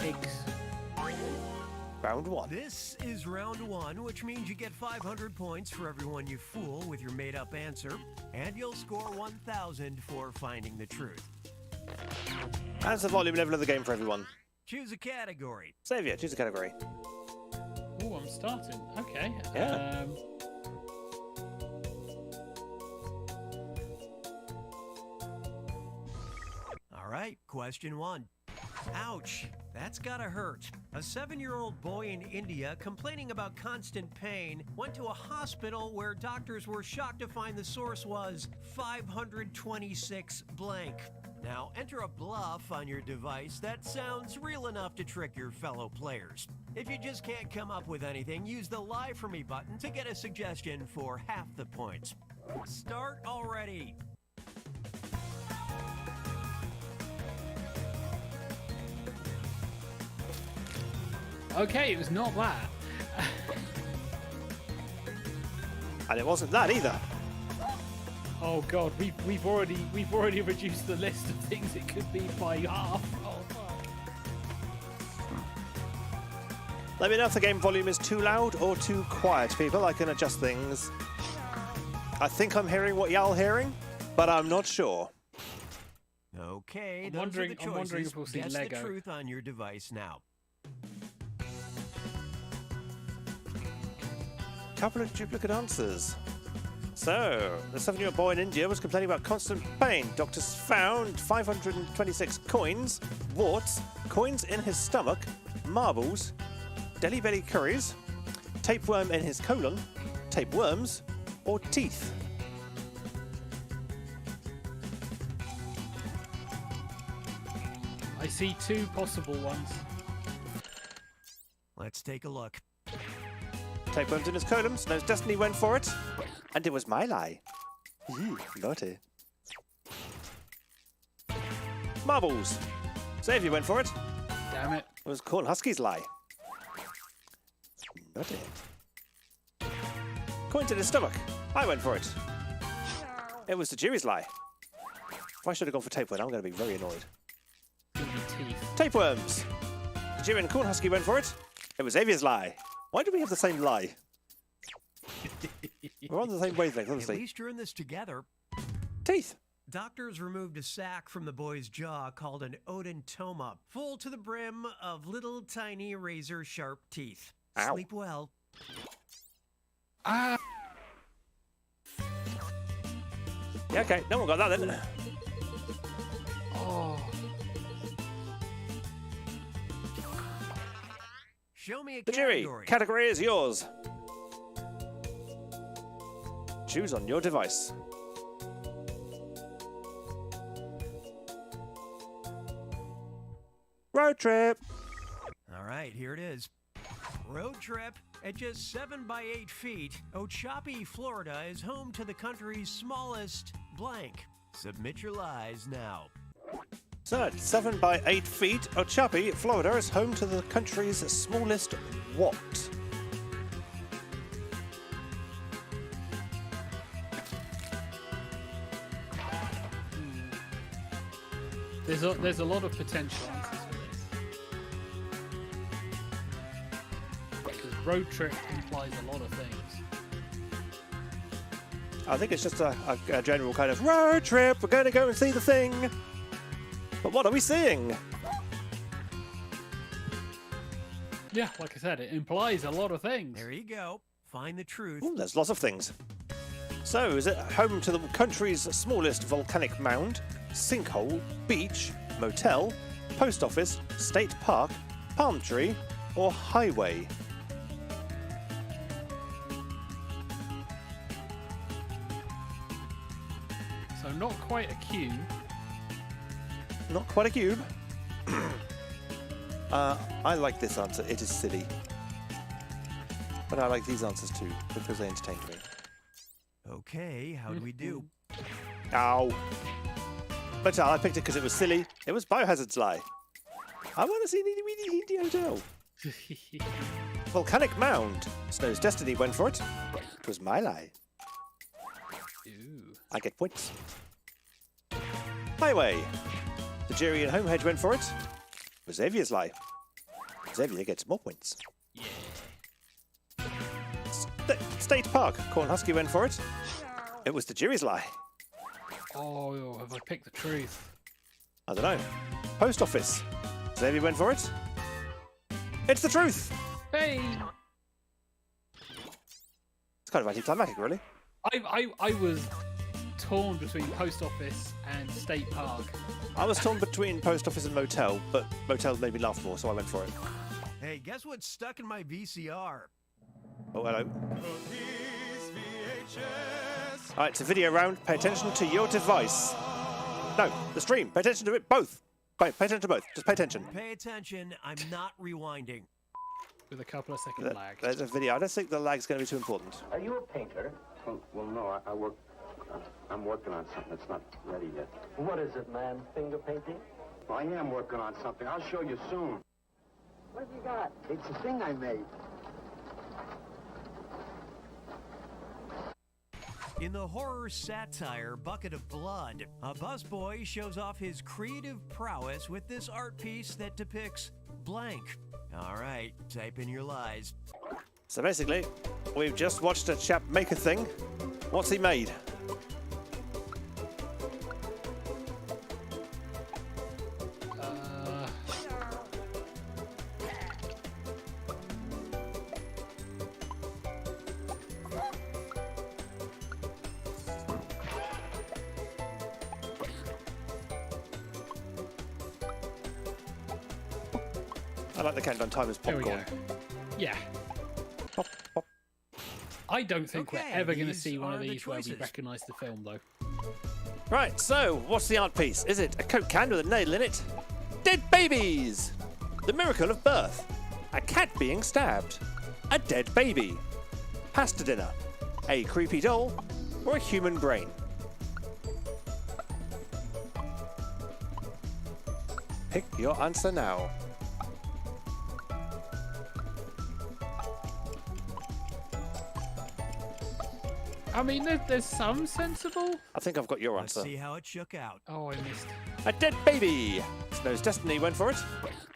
Eggs. Round 1. This is round 1, which means you get 500 points for everyone you fool with your made-up answer, and you'll score 1,000 for finding the truth. That's the volume level of the game for everyone. Choose a category. Xavier, choose a category. Oh, I'm starting. Okay. Yeah. All right, question 1. Ouch, that's gotta hurt. A 7-year-old boy in India complaining about constant pain went to a hospital where doctors were shocked to find the source was 526 blank. Now enter a bluff on your device that sounds real enough to trick your fellow players. If you just can't come up with anything, use the Lie For Me button to get a suggestion for half the points. Start already. Okay, it was not that. And it wasn't that either. Oh god, we've already reduced the list of things it could be by half. Oh fuck. Let me know if the game volume is too loud or too quiet, people. I can adjust things. I think I'm hearing what y'all hearing, but I'm not sure. Okay, I'm those wondering- are the I'm wondering choices. if we'll see Guess Lego. the truth on your device now. Couple of duplicate answers. So, the 7-year-old boy in India was complaining about constant pain. Doctors found 526 coins, warts, coins in his stomach, marbles, Delhi belly curries, tapeworm in his colon, tapeworms, or teeth. I see two possible ones. Let's take a look. Tapeworms in his colon, Snow's Destiny went for it, and it was my lie. Naughty. Marbles. Xavier went for it. Damn it. It was Corn Husky's lie. Naughty. Coins in his stomach. I went for it. It was the jury's lie. If I should have gone for tapeworm, I'm going to be very annoyed. Give me teeth. Tapeworms. The Jew and Corn Husky went for it. It was Xavier's lie. Why do we have the same lie? We're on the same wavelength, honestly. At least you're in this together. Teeth. Doctors removed a sac from the boy's jaw called an odontoma, full to the brim of little tiny razor-sharp teeth. Ow. Sleep well. Ah. Yeah, okay. No one got that then. Oh. Show me a The jury. category. Category is yours. Choose on your device. Road trip. All right, here it is. Road trip. At just 7 by 8 feet, Ochopee, Florida is home to the country's smallest blank. Submit your lies now. So at 7 by 8 feet, Ochopee, Florida is home to the country's smallest what? There's a lot of potential answers for this. Because road trip implies a lot of things. I think it's just a general kind of road trip. We're going to go and see the thing. But what are we seeing? Yeah, like I said, it implies a lot of things. There you go. Find the truth. Ooh, there's lots of things. So, is it home to the country's smallest volcanic mound, sinkhole, beach, motel, post office, state park, palm tree, or highway? So not quite a cube. Not quite a cube. I like this answer. It is silly. But I like these answers too, because they entertained me. Okay, how do we do? Ow. But I picked it because it was silly. It was Biohazard's lie. I want to see Needy Weedy Hindi Hotel. Volcanic Mound. Snow's Destiny went for it. It was my lie. Ooh. I get points. Highway. The jury and Homehedge went for it. It was Xavier's lie. Xavier gets more points. Yeah. State Park. Corn Husky went for it. It was the jury's lie. Oh, have I picked the truth? I don't know. Post office. Xavier went for it. It's the truth. Hey! It's kind of anticlimactic, really. I was torn between post office and state park. I was torn between post office and motel, but motel made me laugh more, so I went for it. Hey, guess what's stuck in my VCR? Oh, hello. All right, it's a video round. Pay attention to your device. No, the stream. Pay attention to it. Both. Pay attention to both. Just pay attention. Pay attention, I'm not rewinding. With a couple of second lag. There's a video. I don't think the lag's going to be too important. Are you a painter? Well, no, I'm working on something that's not ready yet. What is it, man? Finger painting? Well, I am working on something. I'll show you soon. What have you got? It's a thing I made. In the horror satire Bucket of Blood, a busboy shows off his creative prowess with this art piece that depicts blank. All right, type in your lies. So basically, we've just watched a chap make a thing. What's he made? I like the countdown time as There we popcorn. go. Yeah. Pop, pop. I don't think we're Okay, ever going to these see one of are the these where we choices. recognise the film, though. Right, so what's the art piece? Is it a Coke can with a nail in it? Dead babies! The miracle of birth. A cat being stabbed. A dead baby. Pasta dinner. A creepy doll. Or a human brain. Pick your answer now. I mean, there's some sensible. I think I've got your Let's answer. see how it shook out. Oh, I missed. A dead baby! Snow's Destiny went for it.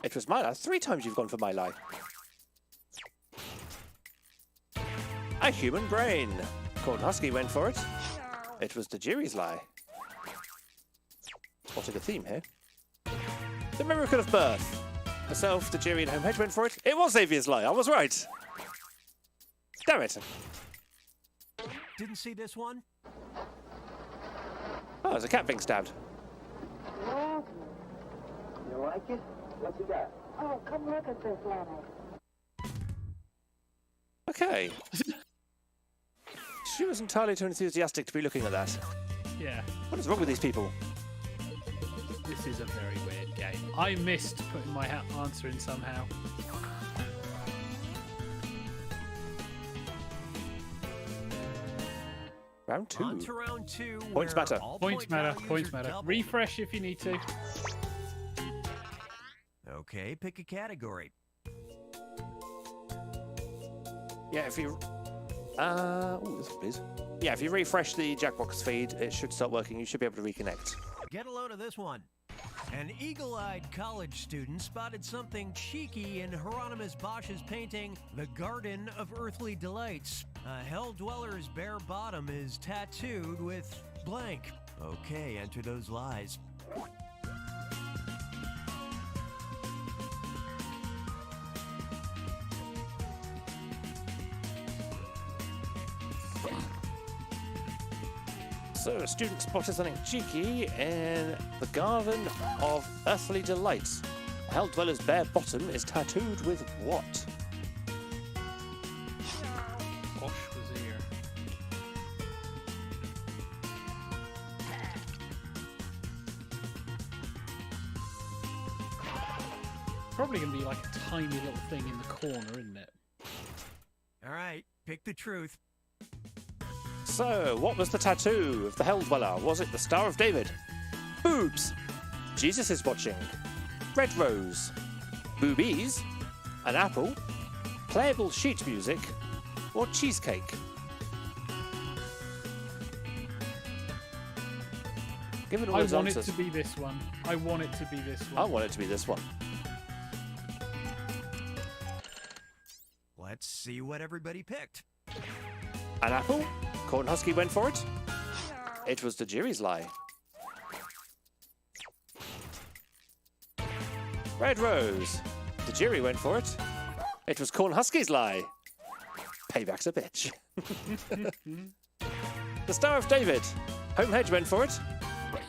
It was my lie. 3 times you've gone for my lie. A human brain. Corn Husky went for it. It was Tajiri's lie. Spotting a theme here. The miracle of birth. Herself, Tajiri, and Homehedge went for it. It was Xavier's lie. I was right. Damn it. Didn't see this one? Oh, there's a cat being stabbed. You like it? What's he got? Oh, come look at this, Leonard. Okay. She was entirely too enthusiastic to be looking at that. Yeah. What is wrong with these people? This is a very weird game. I missed putting my answer in somehow. Round 2. On to round 2. Points matter. Points matter. Points matter. Refresh if you need to. Okay, pick a category. Yeah, if you... this one, please. Yeah, if you refresh the Jackbox feed, it should start working. You should be able to reconnect. Get a load of this one. An eagle-eyed college student spotted something cheeky in Hieronymus Bosch's painting, The Garden of Earthly Delights. A hell dweller's bare bottom is tattooed with blank. Okay, enter those lies. So, a student spotted something cheeky in the Garden of Earthly Delights. A hell dweller's bare bottom is tattooed with what? Bosch was here. Probably going to be like a tiny little thing in the corner, isn't it? All right, pick the truth. So, what was the tattoo of the Hell Dweller? Was it the Star of David? Boobs. Jesus is watching. Red rose. Boobies. An apple. Playable sheet music. Or cheesecake? Given all I those want answers, it to be this one. I want it to be this one. I want it to be this one. Let's see what everybody picked. An apple? Corn Husky went for it. It was Tajiri's lie. Red rose. Tajiri went for it. It was Corn Husky's lie. Payback's a bitch. The Star of David. Homehedge went for it.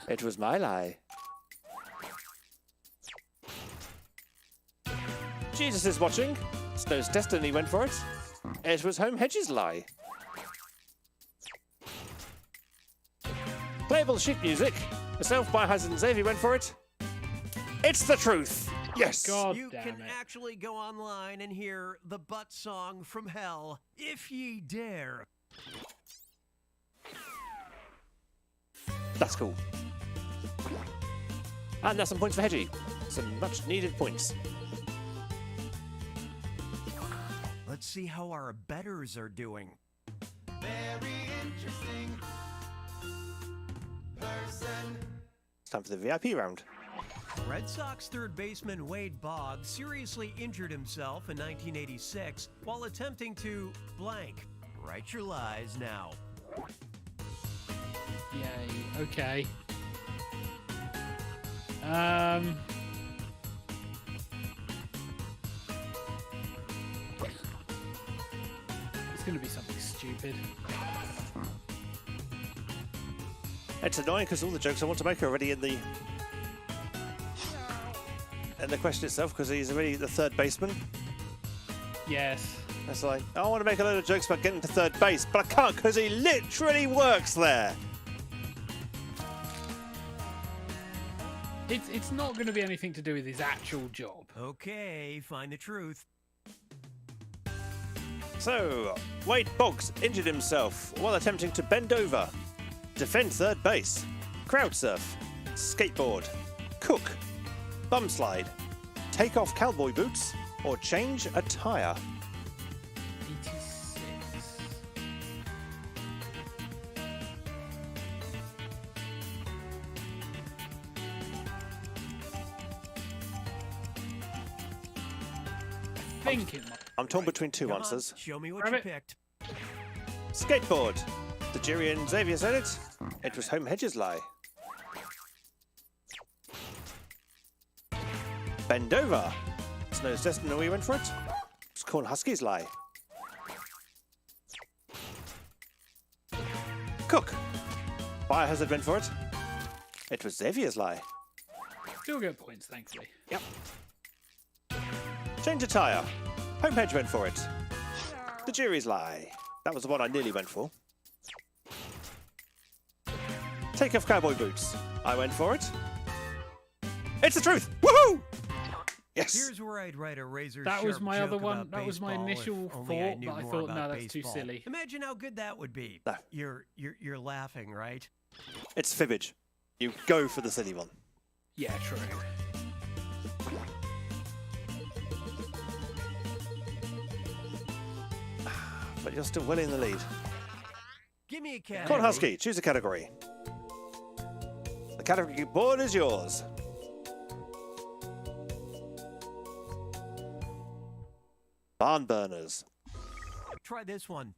It was my lie. Jesus is watching. Snow's Destiny went for it. It was Homehedge's lie. Playable sheet music. Myself, Biohazard, and Xavier went for it. It's the truth. Yes. God You damn can it. actually go online and hear the butt song from hell, if ye dare. That's cool. And that's some points for Hedgie. Some much needed points. Let's see how our betters are doing. It's time for the VIP round. Red Sox third baseman Wade Boggs seriously injured himself in 1986 while attempting to blank. Write your lies now. Yay. Okay. It's going to be something stupid. It's annoying because all the jokes I want to make are already in the question itself because he's already the third baseman. Yes. It's like, I want to make a load of jokes about getting to third base, but I can't because he literally works there. It's not going to be anything to do with his actual job. Okay, find the truth. So, Wade Boggs injured himself while attempting to bend over, defend third base, crowd surf, skateboard, cook, bum slide, take off cowboy boots, or change a tire. 86. think it might. I'm torn between two Come on, answers. show me what Grab you it. picked. Skateboard. The jury and Xavier said it. It was Home Hedges lie. Bend over. Snow's Destiny, we went for it. It's Corn Huskies lie. Cook. Biohazard went for it. It was Xavier's lie. Still get points, thankfully. Yep. Change a tyre. Home Hedge went for it. The jury's lie. That was the one I nearly went for. Take off cowboy boots. I went for it. It's the truth. Woohoo! Yes. Here's where I'd write a razor That was sharp my joke other one. about That was my baseball initial if only I thought, knew but I more thought, about no, that's too baseball. silly. Imagine how good that would be. No. You're laughing, right? It's fibbage. You go for the silly one. Yeah, true. But you're still well in the lead. Give me a cat. Corn Husky, choose a category. The category board is yours. Barn burners. Try this one.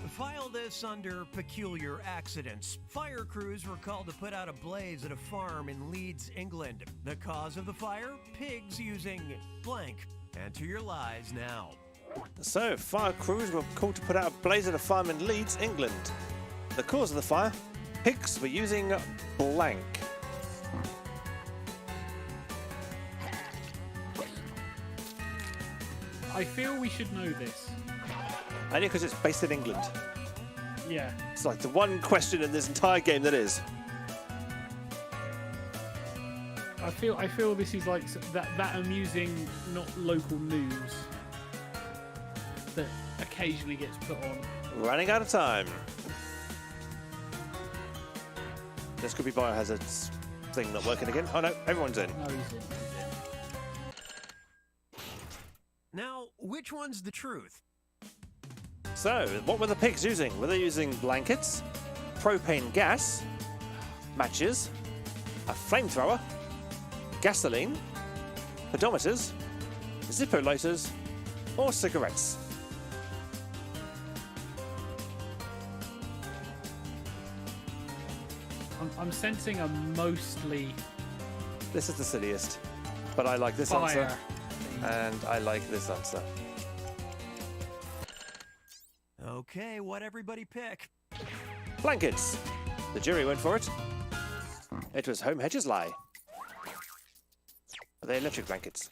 File this under peculiar accidents. Fire crews were called to put out a blaze at a farm in Leeds, England. The cause of the fire? Pigs using blank. Enter your lies now. So, fire crews were called to put out a blaze at a farm in Leeds, England. The cause of the fire? Pigs were using blank. I feel we should know this. Only because it's based in England. Yeah. It's like the one question in this entire game that is. I feel this is like that amusing, not local news that occasionally gets put on. Running out of time. This could be Biohazard's thing not working again. Oh no, everyone's in. No, he's in. Now, which one's the truth? So, what were the pigs using? Were they using blankets, propane gas, matches, a flamethrower, gasoline, pedometers, Zippo lighters, or cigarettes? I'm sensing a mostly This is the silliest, but I like this fire. answer, and I like this answer. Okay, what everybody pick? Blankets. The jury went for it. It was Home Hedges lie. Are they electric blankets?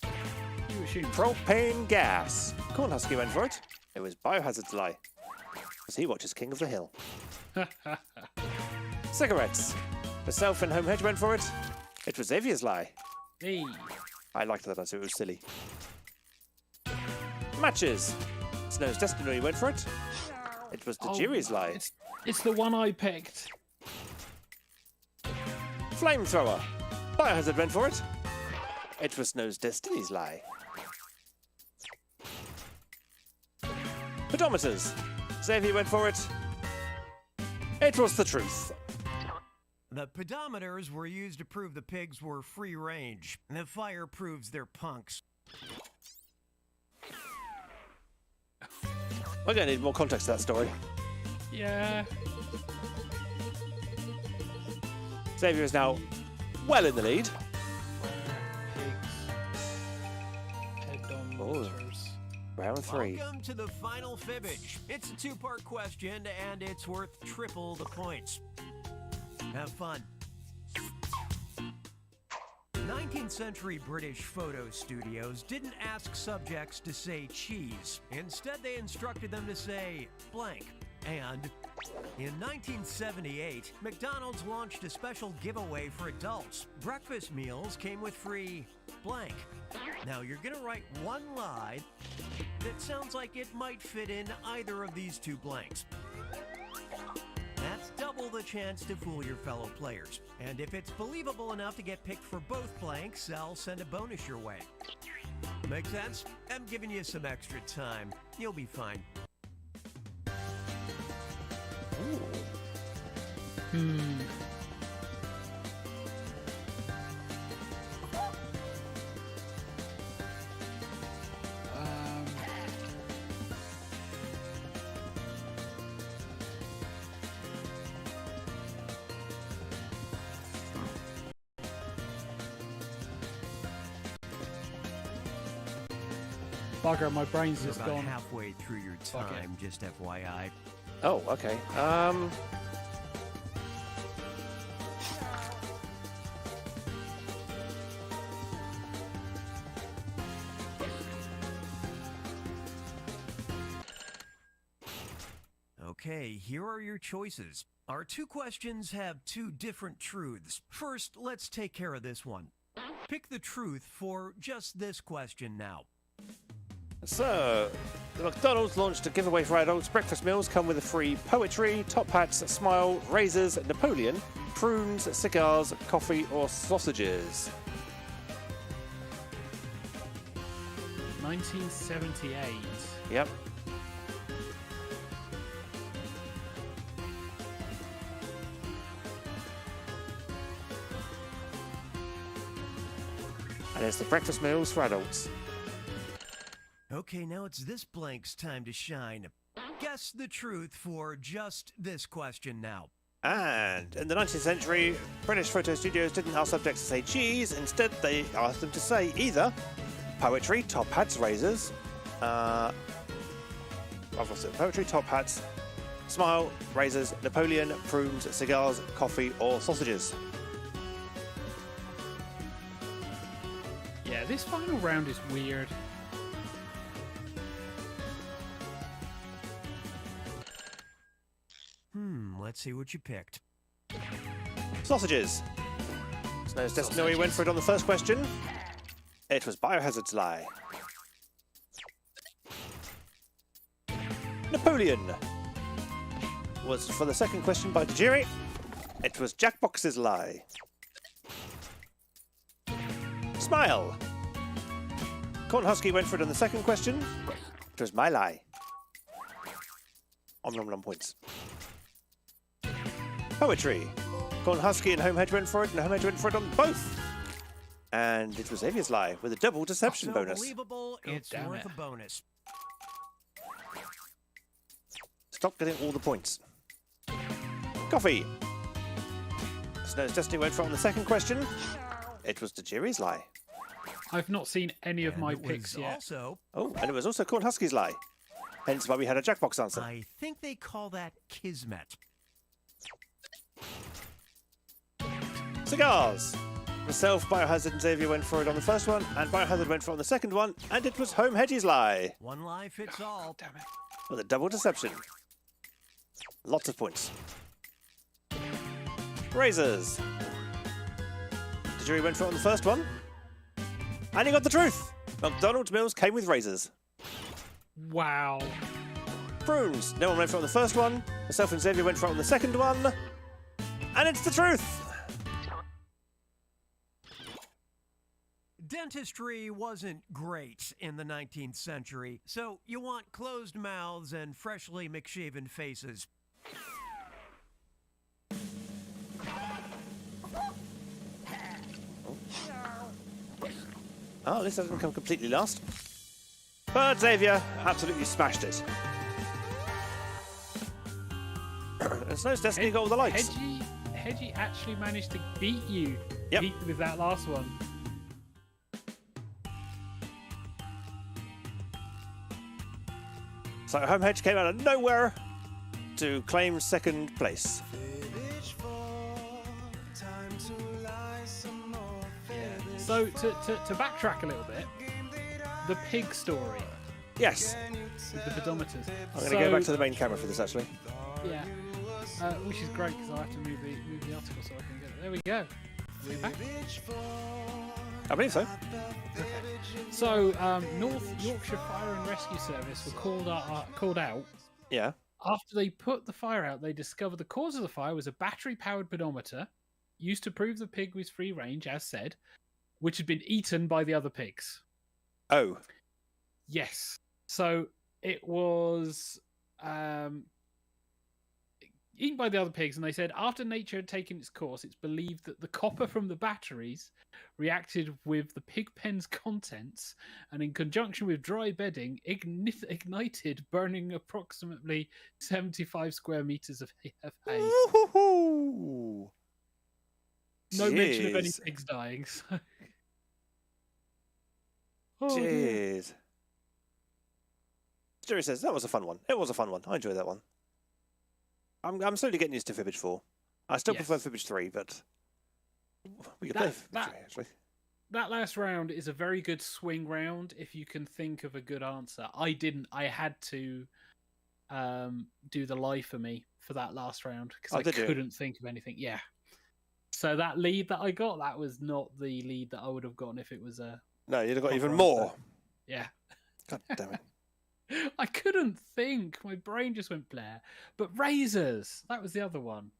You assume. Propane gas. Corn Husky went for it. It was Biohazard's lie. As he watches King of the Hill. Cigarettes. Myself and Home Hedge went for it. It was Xavier's lie. Hey. I liked that answer, it was silly. Matches. Snow's Destiny went for it. It was the jury's lie. It's the one I picked. Flamethrower. Biohazard went for it. It was Snow's Destiny's lie. Pedometers. Xavier went for it. It was the truth. The pedometers were used to prove the pigs were free range. The fire proves they're punks. We're going to need more context to that story. Yeah. Xavier is now well in the lead. Pedometers. Round 3. Welcome to the final fibbage. It's a two-part question, and it's worth triple the points. Have fun. 19th century British photo studios didn't ask subjects to say cheese. Instead, they instructed them to say blank. And in 1978, McDonald's launched a special giveaway for adults. Breakfast meals came with free blank. Now, you're going to write one lie that sounds like it might fit in either of these two blanks. That's double the chance to fool your fellow players. And if it's believable enough to get picked for both blanks, I'll send a bonus your way. Make sense? I'm giving you some extra time. You'll be fine. Bugger, my brain's You're just about gone. halfway through your Fuck it. time, just FYI. Oh, okay. Okay, here are your choices. Our two questions have two different truths. First, let's take care of this one. Pick the truth for just this question now. So, the McDonald's launched a giveaway for adults. Breakfast meals come with a free poetry, top hats, smile, razors, Napoleon, prunes, cigars, coffee, or sausages. 1978. Yep. And it's the breakfast meals for adults. Okay, now it's this blank's time to shine. Guess the truth for just this question now. And in the 19th century, British photo studios didn't ask subjects to say cheese. Instead, they asked them to say either poetry, top hats, razors. Poetry, top hats, smile, razors, Napoleon, prunes, cigars, coffee, or sausages. Yeah, this final round is weird. Let's see what you picked. Sausages. Snow's Destiny went for it on the first question. It was Biohazard's lie. Napoleon was for the second question by Tajiri. It was Jackbox's lie. Smile. Corn Husky went for it on the second question. It was my lie. Om nom nom points. Poetry. Corn Husky and Homehedge went for it, and Homehedge went for it on both. And it was Xavier's lie with a double deception So bonus. believable, it's damn worth it. a bonus. Stop getting all the points. Coffee. Snow's Destiny went for it on the second question. It was Tajiri's lie. I've not seen any of And my it picks was yet. Also, Oh, and it was also Corn Husky's lie. Hence why we had a Jackbox answer. I think they call that kismet. Cigars. Myself, Biohazard, and Xavier went for it on the first one, and Biohazard went for it on the second one, and it was Homehedge's lie One lie fits all. Damn it. with a double deception. Lots of points. Razors. Tajiri went for it on the first one, and he got the truth. McDonald's meals came with razors. Wow. Prunes. No one went for it on the first one. Myself and Xavier went for it on the second one, and it's the truth. Dentistry wasn't great in the 19th century, so you want closed mouths and freshly McShaven faces. Oh, at least that doesn't come completely last. But Xavier absolutely smashed it. And Snow's Destiny got all the likes. Hedgie actually managed to beat you Yep. with that last one. So Homehedge came out of nowhere to claim second place. So to backtrack a little bit, the pig story Yes. with the pedometers. I'm going to go back to the main camera for this, actually. Yeah, which is great because I have to move the article so I can get it. There we go. Are we back? I believe so. So North Yorkshire Fire and Rescue Service were called out Yeah. after they put the fire out. They discovered the cause of the fire was a battery-powered pedometer used to prove the pig was free range, as said, which had been eaten by the other pigs. Oh. Yes. So it was eaten by the other pigs, and they said after nature had taken its course, it's believed that the copper from the batteries reacted with the pig pen's contents, and in conjunction with dry bedding, ignited, burning approximately 75 square meters of hay. Woo-hoo-hoo. No mention of any Jeez. pigs dying. So. Oh, dear. Jeez. Jerry says that was a fun one. It was a fun one. I enjoyed that one. I'm slowly getting used to Fibbage 4. I still prefer Fibbage 3, but we could play Fibbage 3, actually. That last round is a very good swing round if you can think of a good answer. I didn't. I had to do the lie for me for that last round because I couldn't think of anything. Yeah. So that lead that I got, that was not the lead that I would have gotten if it was a... No, you'd have got even more. Yeah. God damn it. I couldn't think. My brain just went Blair. But razors, that was the other one.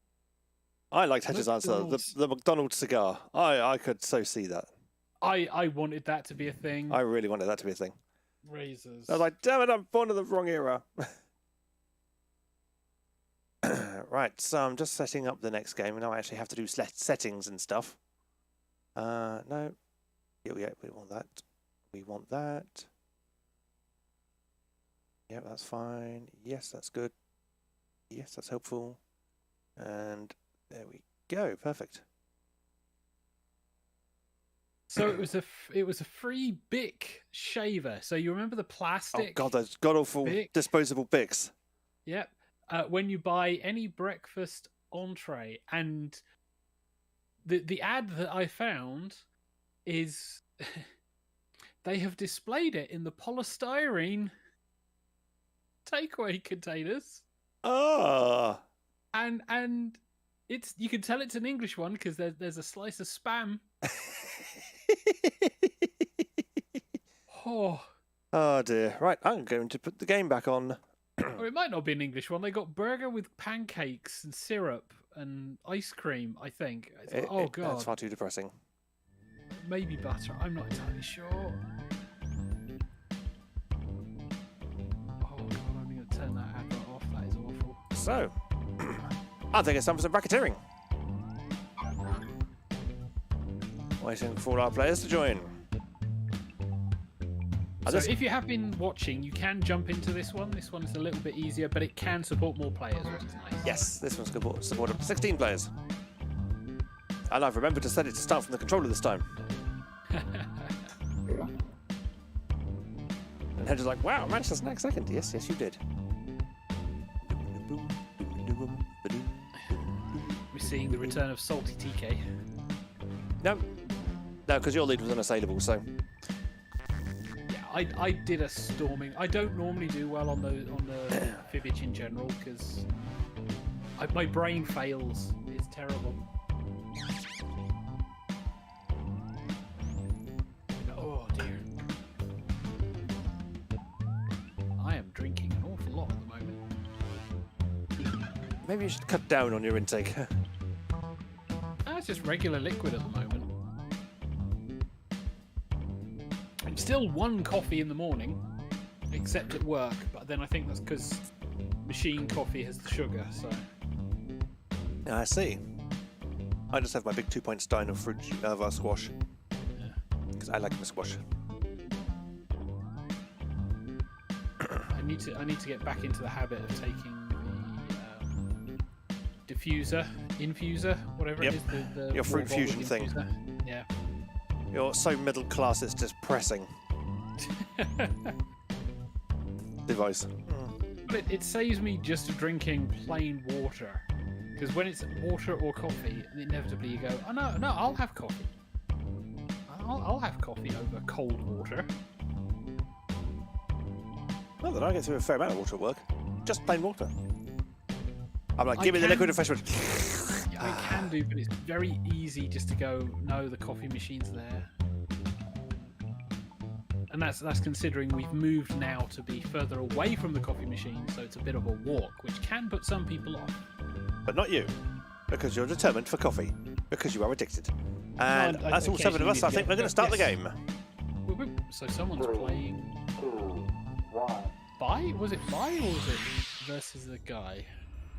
I liked Hedge's answer. The McDonald's cigar. I could so see that. I wanted that to be a thing. I really wanted that to be a thing. Razors. I was like, damn it, I'm born in the wrong era. Right, so I'm just setting up the next game. Now I actually have to do settings and stuff. No. Yeah, we want that. We want that. Yeah, that's fine. Yes, that's good. Yes, that's helpful. And there we go. Perfect. So it was a free Bic shaver. So you remember the plastic? Oh God, those god awful disposable Bics. Yep. When you buy any breakfast entree, and the ad that I found is they have displayed it in the polystyrene takeaway containers. Oh. And it's, you can tell it's an English one because there's a slice of spam. Oh dear. Right, I'm going to put the game back on. Or it might not be an English one. They got burger with pancakes and syrup and ice cream, I think. God. That's far too depressing. Maybe butter. I'm not entirely sure. Oh God, I'm going to turn that advert off. That is awful. So, I think it's time for some bracketeering. Waiting for all our players to join. So if you have been watching, you can jump into this one. This one is a little bit easier, but it can support more players, which is nice. Yes, this one's support up to 16 players. And I've remembered to set it to start from the controller this time. And Hedge is like, wow, Manchester next second. Yes, you did. We're seeing the return of Salty TK. No, because your lead was unassailable, so... I did a storming. I don't normally do well on the Fibbage in general because my brain fails. It's terrible. Oh dear. I am drinking an awful lot at the moment. Maybe you should cut down on your intake. It's just regular liquid at the moment. Still one coffee in the morning, except at work, but then I think that's because machine coffee has the sugar, so... I see. I just have my big 2-point stein of fruit squash. Because I like my squash. I need to get back into the habit of taking the infuser, whatever it is. The your fruit fusion thing. Yeah. You're so middle class, it's just pressing. Device. But it saves me just drinking plain water. Because when it's water or coffee, inevitably you go, oh no, I'll have coffee. I'll have coffee over cold water. Not that I get through a fair amount of water at work. Just plain water. I'm like, give me the liquid refreshment. I can do, but it's very easy just to go, no, the coffee machine's there. And that's considering we've moved now to be further away from the coffee machine, so it's a bit of a walk, which can put some people off. But not you, because you're determined for coffee, because you are addicted. And that's all 7 of us. I think we're going to start the game. So someone's playing... 2, 1. Bye? Was it bye, or was it versus the guy?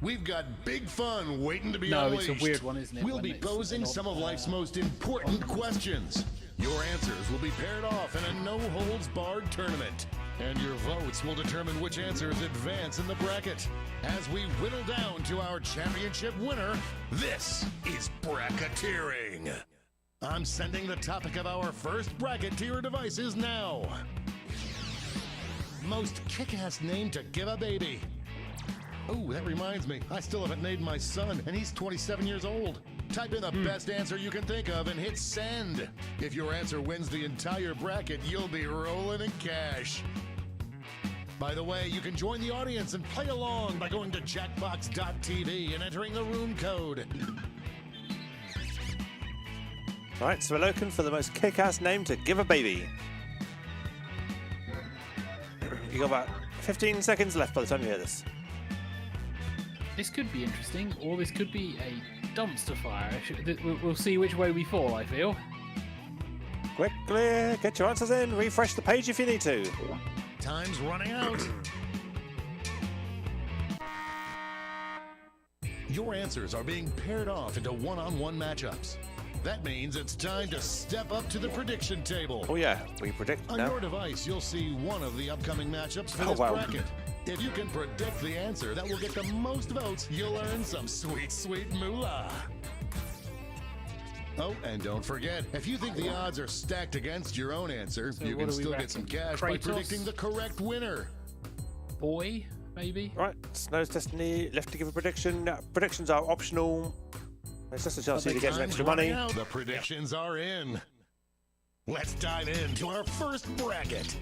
We've got big fun waiting to be No, unleashed. it's a weird one, isn't it? We'll be posing some of life's most important questions. Your answers will be paired off in a no-holds-barred tournament. And your votes will determine which answers advance in the bracket. As we whittle down to our championship winner, this is bracketeering. I'm sending the topic of our first bracket to your devices now. most kick-ass name to give a baby. Oh, that reminds me. I still haven't named my son, and he's 27 years old. Type in the best answer you can think of and hit send. If your answer wins the entire bracket, you'll be rolling in cash. By the way, you can join the audience and play along by going to jackbox.tv and entering the room code. All right, so we're looking for the most kick-ass name to give a baby. You got about 15 seconds left by the time you hear this. This could be interesting, or this could be a dumpster fire. We'll see which way we fall, I feel. Quickly, get your answers in. Refresh the page if you need to. Time's running out. Your answers are being paired off into one-on-one matchups. That means it's time to step up to the prediction table. Oh yeah, we predict On now. your device, you'll see one of the upcoming matchups for this bracket. If you can predict the answer that will get the most votes, you'll earn some sweet, sweet moolah. Oh, and don't forget, if you think the odds are stacked against your own answer, So you what can do we still get reckon? some cash by Kratos? predicting the correct winner. Boy, maybe? Right, Snow's Destiny, left to give a prediction. Predictions are optional. It's just a chance for you to get some Time's extra running money. out. The predictions are in. Let's dive into our first bracket.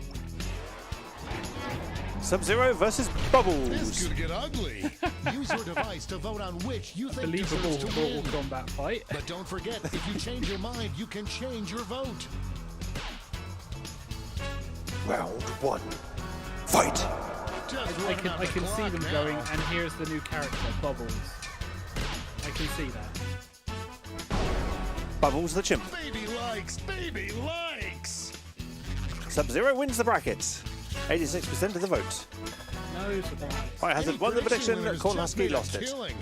Sub-Zero versus This Bubbles. could get ugly. Use your device to vote on which you think Believable deserves to Mortal win. Kombat fight. But don't forget, if you change your mind, you can change your vote. Round one. Fight. Just I run can, out I the can see clock them now. going, and here's the new character, Bubbles. I can see that. Bubbles the chimp. Baby likes. Sub-Zero wins the bracket. 86% of the vote. No surprise. Biohazard Any won the prediction prediction. winners Corn just Husky made a lost it. killing.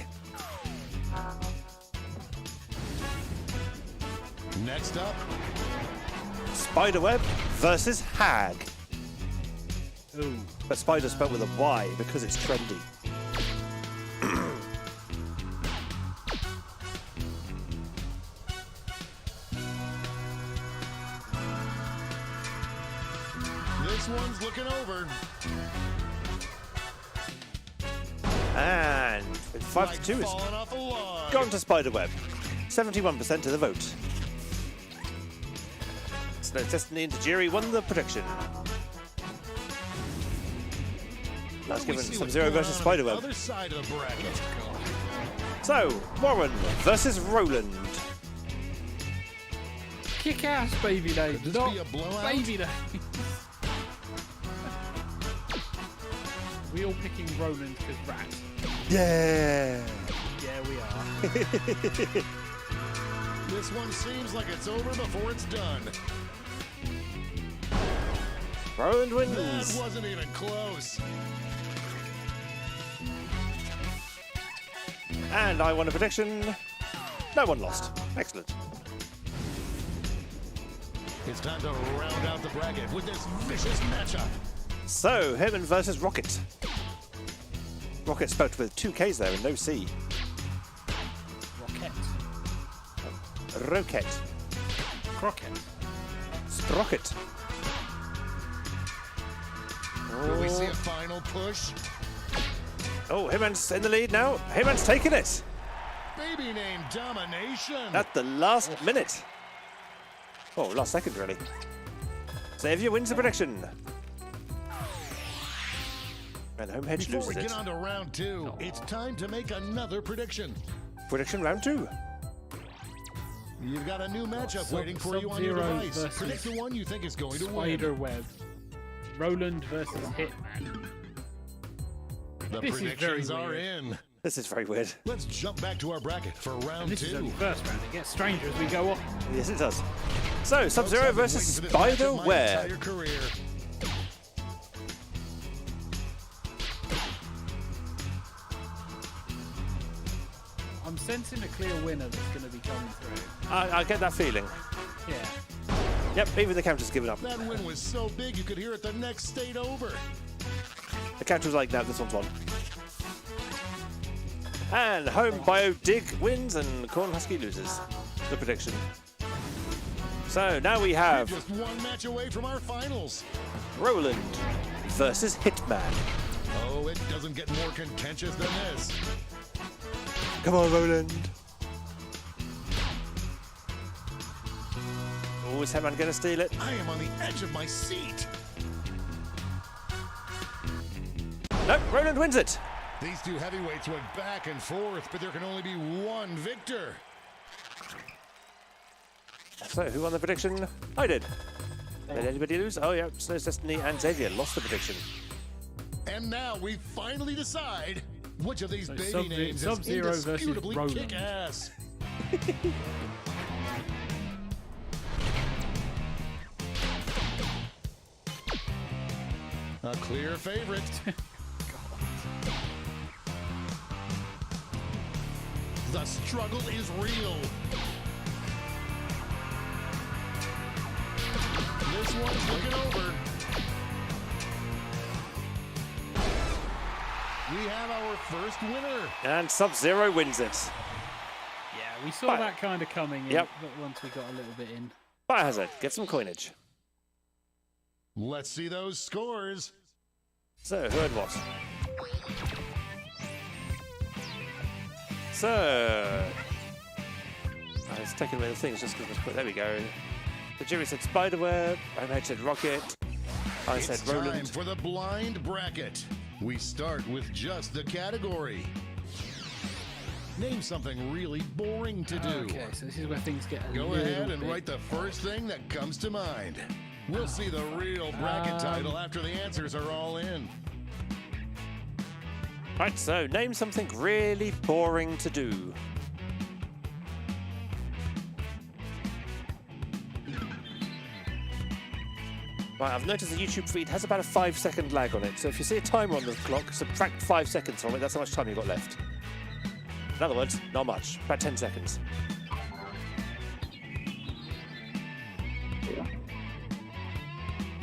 Next up, Spiderweb versus Hag. Ooh. But spider spelled with a Y because it's trendy. this one's looking over. And with 5 Like to 2, it's falling off a log. gone to Spiderweb. 71% of the vote. Snow's Destiny and Tajiri won the prediction. That's We given see what's Sub-Zero going versus on on the Spiderweb. Other side of the bracket. So, Warren versus Roland. Kick ass, baby names. Could this Not be a blowout? baby names. We all picking Roland because rat. Yeah. Yeah, we are. This one seems like it's over before it's done. Roland That wins. wasn't even close. And I won a prediction. No one lost. Excellent. It's time to round out the bracket with this vicious matchup. So, Herman versus Rocket. Rocket spelled with 2 Ks there and no C. Rocket. Rocket. Croquet. Sprocket. Will we see a final push? Oh, Hitman's in the lead now. Hitman's taking it Baby name domination. at the last minute. Oh, last second, really. Xavier wins the prediction. And Homehedge Before loses we it. get on to round 2, it's time to make another prediction. Prediction round 2. You've got a new matchup waiting for you on your Sub-Zero device. versus Predict the one you think is going to win. Spiderweb. Roland versus Hitman. The This is very predictions are weird. in. This is very weird. Let's jump back to our bracket for And round this is 2. only first round. It gets stranger as we go on. Yes, it does. So, Sub-Zero I've been versus waiting for this matchup my Spiderweb. entire career. I'm sensing a clear winner that's going to be coming through. I get that feeling. Yeah. Yep, even the counter's given up. That win was so big you could hear it the next state over. The counter was like, no, this one's won. And Home Bio Dig wins and Corn Husky loses the prediction. So now we We're have just one match away from our finals. Roland versus Hitman. Oh, it doesn't get more contentious than this. Come on, Roland. Oh, is Hitman gonna steal it? I am on the edge of my seat. Nope, Roland wins it. These two heavyweights went back and forth, but there can only be one victor. So, who won the prediction? I did. Did anybody lose? Oh, yeah, Snow's Destiny and Xavier lost the prediction. And now we finally decide which of these So baby names is Sub-Zero versus indisputably Roland. kick-ass. A clear favorite. The struggle is real. This one's looking over. We have our first winner. And Sub-Zero wins it. Yeah, we saw But- that kind of coming in Yep. once we got a little bit in. Biohazard, get some coinage. Let's see those scores. So, who had what? So, it's taking away the things just because. There we go. The jury said Spiderweb. I said Rocket. I It's said time Roland. for the blind bracket. We start with just the category. Name something really boring to do. Okay, so this is where things get a Go little ahead and bit... write the first thing that comes to mind. We'll see the real bracket title after the answers are all in. Right, so name something really boring to do. Right, I've noticed the YouTube feed has about a 5-second lag on it, so if you see a timer on the clock, subtract 5 seconds from it, that's how much time you've got left. In other words, not much, about 10 seconds.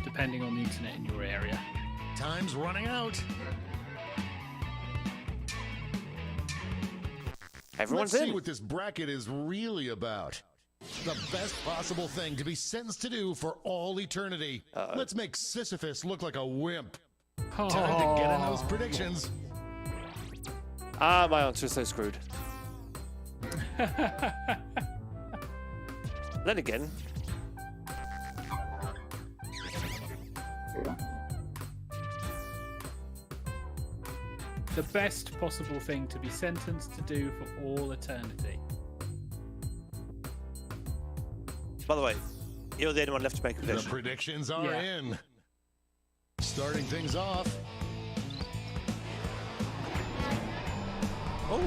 Depending on the internet in your area. Time's running out. Everyone's Let's see in. what this bracket is really about. The best possible thing to be sentenced to do for all eternity. Let's make Sisyphus look like a wimp. Time to get in those predictions. Ah, my answer is so screwed. Then again, The best possible thing to be sentenced to do for all eternity. by the way, you're the only one left to make a The prediction. predictions are Yeah. in. Starting things off, Oh,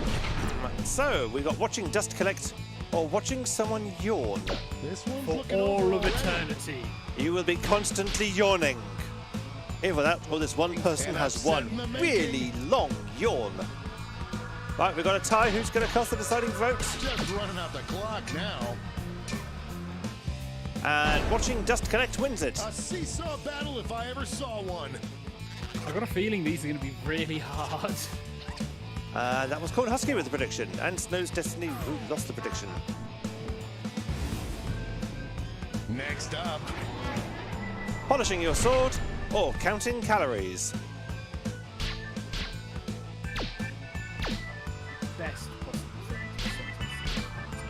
right, so we got watching dust collect or watching someone yawn. this one's For looking all over of already. eternity. You will be constantly yawning. Either that or this one person And has upset one in the making. really long yawn. Right, we've got a tie. Who's going to cast the deciding vote? Just running out the clock now. And watching dust collect wins it. A seesaw battle if I ever saw one. I've got a feeling these are going to be really hard. That was called Husky with the prediction, and Snow's Destiny who lost the prediction. Next up, Polishing your sword or counting calories. Best possible thing to be sentenced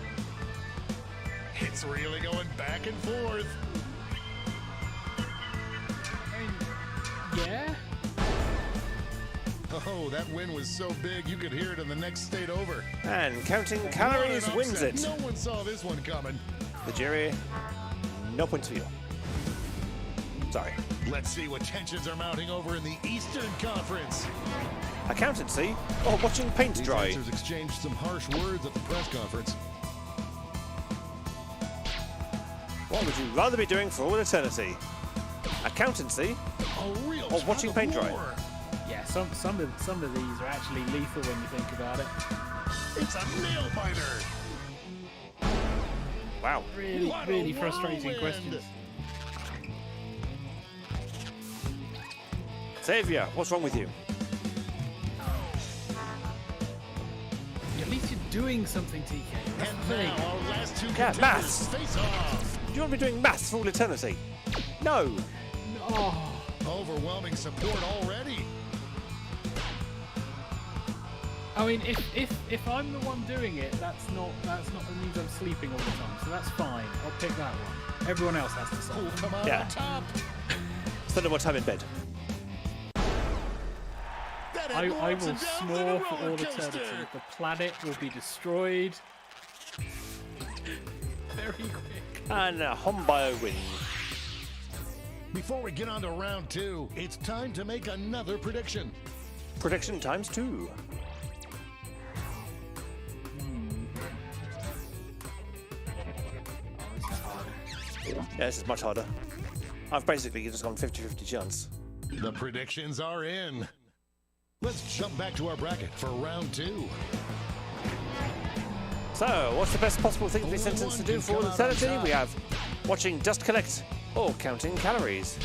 to. it's really going back and forth. Yeah? Oh, that win was so big you could hear it in the next state over. And counting What calories an wins upset. it. No one saw this one coming. The jury, no points for you. Sorry. Let's see what tensions are mounting over in the Eastern Conference. Accountancy or watching paint These dry. answers exchanged some harsh words at the press conference. What would you rather be doing for all eternity? Accountancy A real or watching tug paint of dry. war. Yeah, some of these are actually lethal when you think about it. It's a nail biter. Wow. Really, What a really frustrating whirlwind. questions. Xavier, what's wrong with you? At least you're doing something, TK. That's And the thing. now our last two Yeah, contenders maths. face off. Do you want to be doing maths for all eternity? No. Oh, Overwhelming support already. I mean, if I'm the one doing it, that's not that means I'm sleeping all the time, so that's fine. I'll pick that one. Everyone else has to Who'll solve. come out Yeah. on top? Spend more time in bed. That I head will rolls down snore like a for all roller eternity. coaster. The planet will be destroyed very quick. And Hombio wins. Before we get on to round 2, it's time to make another prediction. Prediction times 2. Yeah, this is much harder. I've basically just gone 50-50 chance. The predictions are in. Let's jump back to our bracket for round 2. So, what's the best possible thing to be Only sentenced to one do can for come out on eternity? top. We have watching dust collect or counting calories.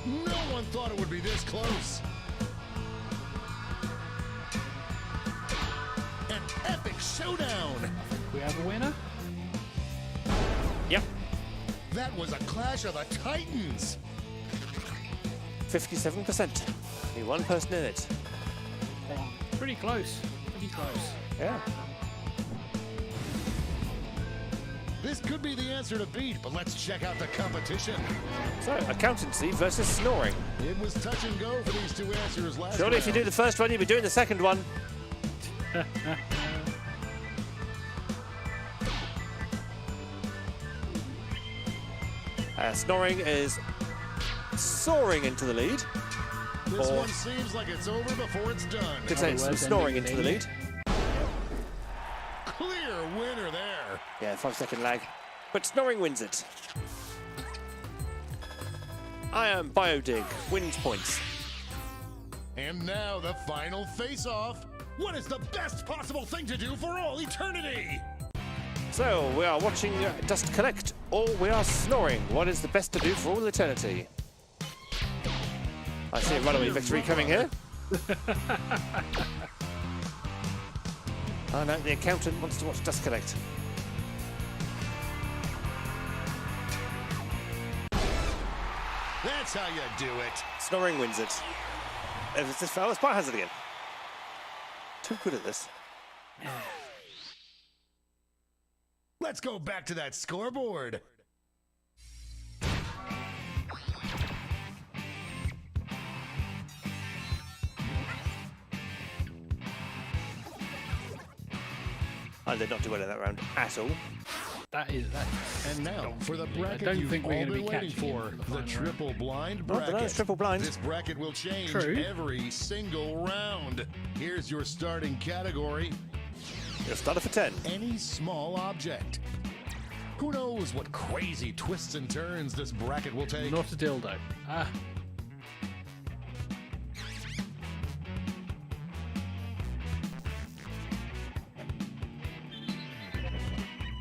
No one thought it would be this close. An epic showdown. We have a winner. Yep, That was a clash of the titans. 57%. Only one person in it. Pretty close. Pretty close. Yeah. This could be the answer to beat, but let's check out the competition. So, accountancy versus snoring. It was touch and go for these two answers last Surely if you do round. the first one, you'll be doing the second one. Snoring is soaring into the lead. This or- one seems like it's over before it's done. Could say it's words, snoring ending into the in lead. Clear winner there. Yeah, 5-second lag. But snoring wins it. I am Biodig, wins points. And now the final face-off. What is the best possible thing to do for all eternity? So, we are watching dust collect, or we are snoring. What is the best to do for all eternity? I see a runaway victory coming here. Oh no, the accountant wants to watch dust collect. That's how you do it. Snoring wins it. If it's this foul, Spot has it again. Too good at this. Let's go back to that scoreboard. I did not do well in that round at all. That is that. And now for the bracket don't you've think we're all gonna been be waiting catching him for, for the the final round. triple blind Not bracket. that it's triple blind. This bracket will change True. every single round. Here's your starting category. You'll start it for 10. Any small object. Who knows what crazy twists and turns this bracket will take? Not a dildo. Ah.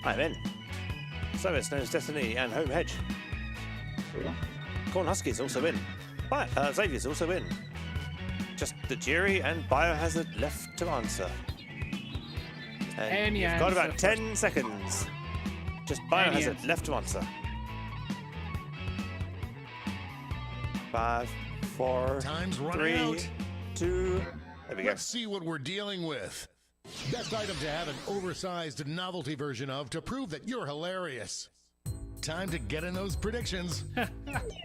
I'm in. So it's known as Destiny and Home Hedge. Corn Husky's also in. Xavier's also in. Just the jury and Biohazard left to answer. And Any you've got about answer 10 seconds. Just Any Biohazard answer. left to answer. 5, 4, Time's running 3, out. 2. There we go. Let's see what we're dealing with. Best item to have an oversized novelty version of to prove that you're hilarious. Time to get in those predictions.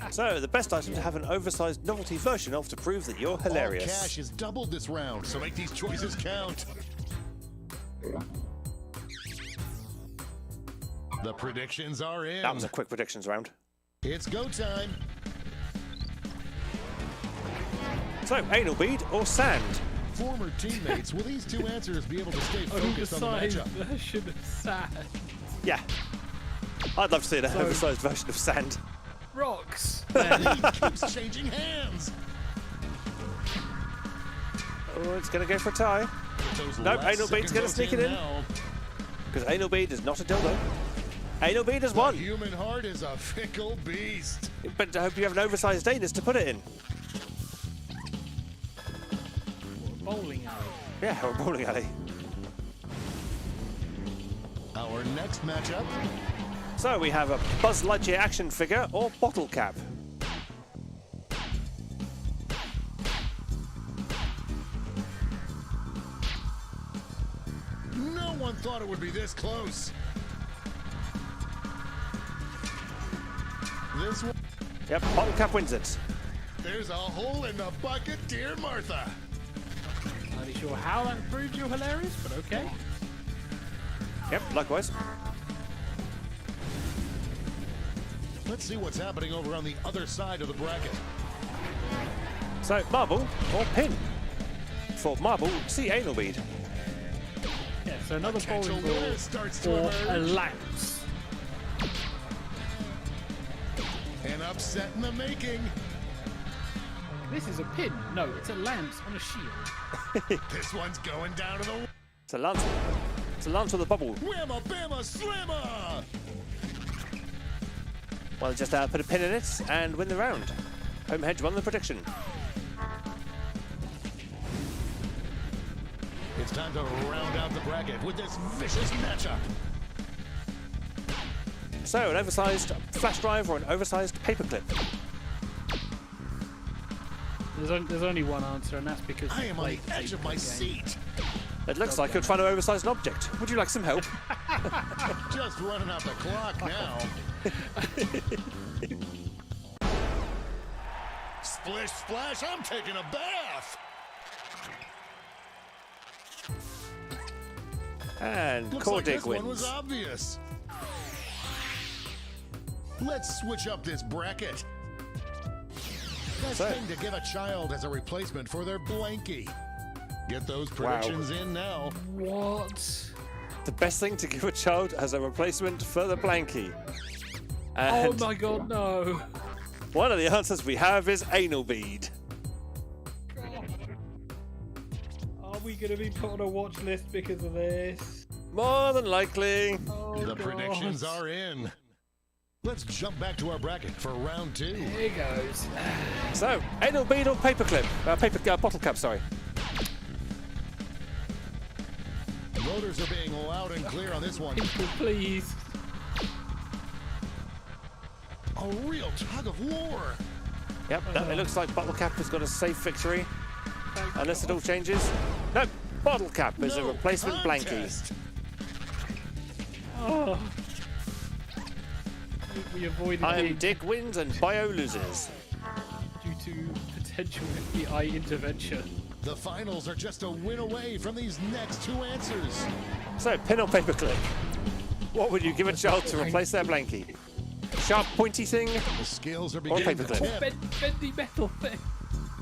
So, the best item to have an oversized novelty version of to prove that you're hilarious. All cash is doubled this round, so make these choices count. The predictions are in. That was a quick predictions round. It's go time. So, anal bead or sand? Former teammates, will these two answers be able to stay focused on the Oversized matchup? version of sand. Yeah. I'd love to see an So- oversized version of sand. Rocks. It keeps changing hands. Oh, it's going to go for a tie. Those Nope, last anal bead's seconds gonna of sneak it 10 in. now. Because anal bead is not a dildo. Anal bead is The one. human heart is a fickle beast. But I hope you have an oversized anus to put it in. Bowling alley. Yeah, or a bowling alley. Our next matchup, So we have a Buzz Lightyear action figure or bottle cap. No one thought it would be this close. This one. Yep, bottle cap wins it. There's a hole in the bucket, dear Martha. Not really sure how that proves you're hilarious, but okay. Yep, likewise. Let's see what's happening over on the other side of the bracket. So, marble or pin? For marble, see anal bead. Yeah, so another Potential bowling ball winner starts to or a emerge. lance. An upset in the making. This is a pin. No, it's a lance on a shield. This one's going down to the It's a lance. It's a lance with a bubble. Whamma Bamma Slamma! Well, just put a pin in it and win the round. Home Hedge won the prediction. It's time to round out the bracket with this vicious matchup. So, an oversized flash drive or an oversized paperclip? There's only one answer, and that's because I am on the played edge of my game. seat. It looks like you're trying to oversize an object. Would you like some help? Just running out the clock now. Splish splash, I'm taking a bath. And Looks Core like Dig this one was wins. obvious. Let's switch up this bracket. Best So- thing to give a child as a replacement for their blankie. Get those predictions in now. What? The best thing to give a child as a replacement for the blankie. Oh And my god, no. one of the answers we have is anal bead. Are we going to be put on a watch list because of this? More than likely. Oh, The God. predictions are in. Let's jump back to our bracket for round 2. Here goes. So, anal bead or paperclip? Bottle cap, sorry. Voters are being loud and clear on this one. People, please. A real tug of war. Yep, it looks like bottle cap has got a safe victory. Thank Unless it God. all changes. No, bottle cap is a No replacement blankie. contest. Oh. We avoided I am it Dig wins and Bio loses. due to potential FBI intervention. The finals are just a win away from these next 2 answers. So, pin or paperclip? What would you give a child to replace their blankie? Sharp, pointy thing? The scales are beginning to paperclip. tip. Bendy metal thing.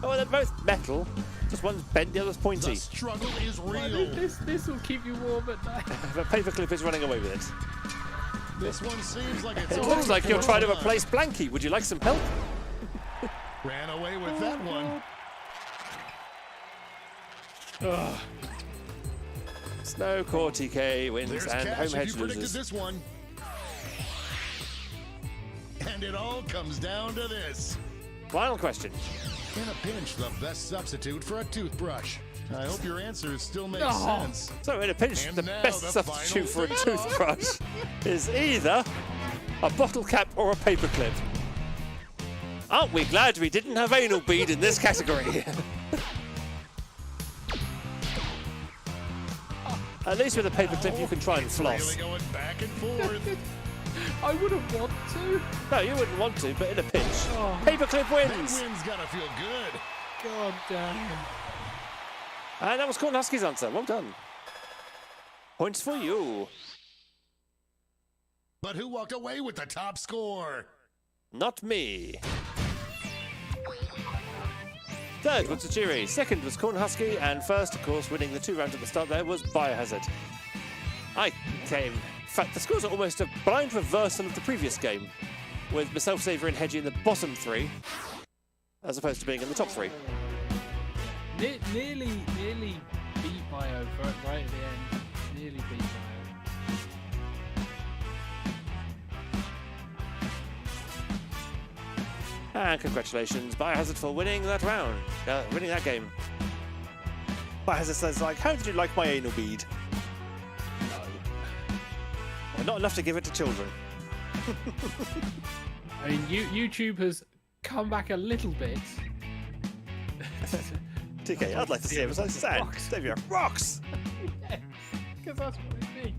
Oh, they're both metal. Just one's bent, the other's pointy. The struggle is Why, real. This will keep you warm at night. The paperclip is running away with it. This one seems like it's It all looks like you're for trying to fun. replace blankie. Would you like some help? Ran away with that one. Ugh. Snow Core TK wins There's and cash Home if Hedge you predicted loses. this one. And it all comes down to this. Final question. In a pinch, the best substitute for a toothbrush. I hope your answers still make No. sense. So in a pinch, And the now best the substitute for final a face-off. toothbrush is either a bottle cap or a paperclip. Aren't we glad we didn't have anal bead in this category? At least with a paperclip you can try and It's floss. really going back and forth. I wouldn't want to. No, you wouldn't want to, but in a pinch. Oh. Paperclip That wins! win's gotta feel good. God damn. And that was Corn Husky's answer. Well done. Points for you. But who walked away with the top score? Not me. Third was Tajiri, second was Corn Husky, and first, of course, winning the 2 rounds at the start there was Biohazard. I came. In fact, the scores are almost a blind reversal of the previous game, with myself, Xavier, and Hedgie in the bottom 3, as opposed to being in the top 3. Nearly beat Bio right at the end. Nearly beat Bio. And congratulations, Biohazard, for winning that round, winning that game. Biohazard says, like, how did you like my anal bead? No. Well, not enough to give it to children. I mean, YouTube has come back a little bit. TK, I'd like to see it. It's like sand. Rocks. Xavier, rocks! Because that's what it means.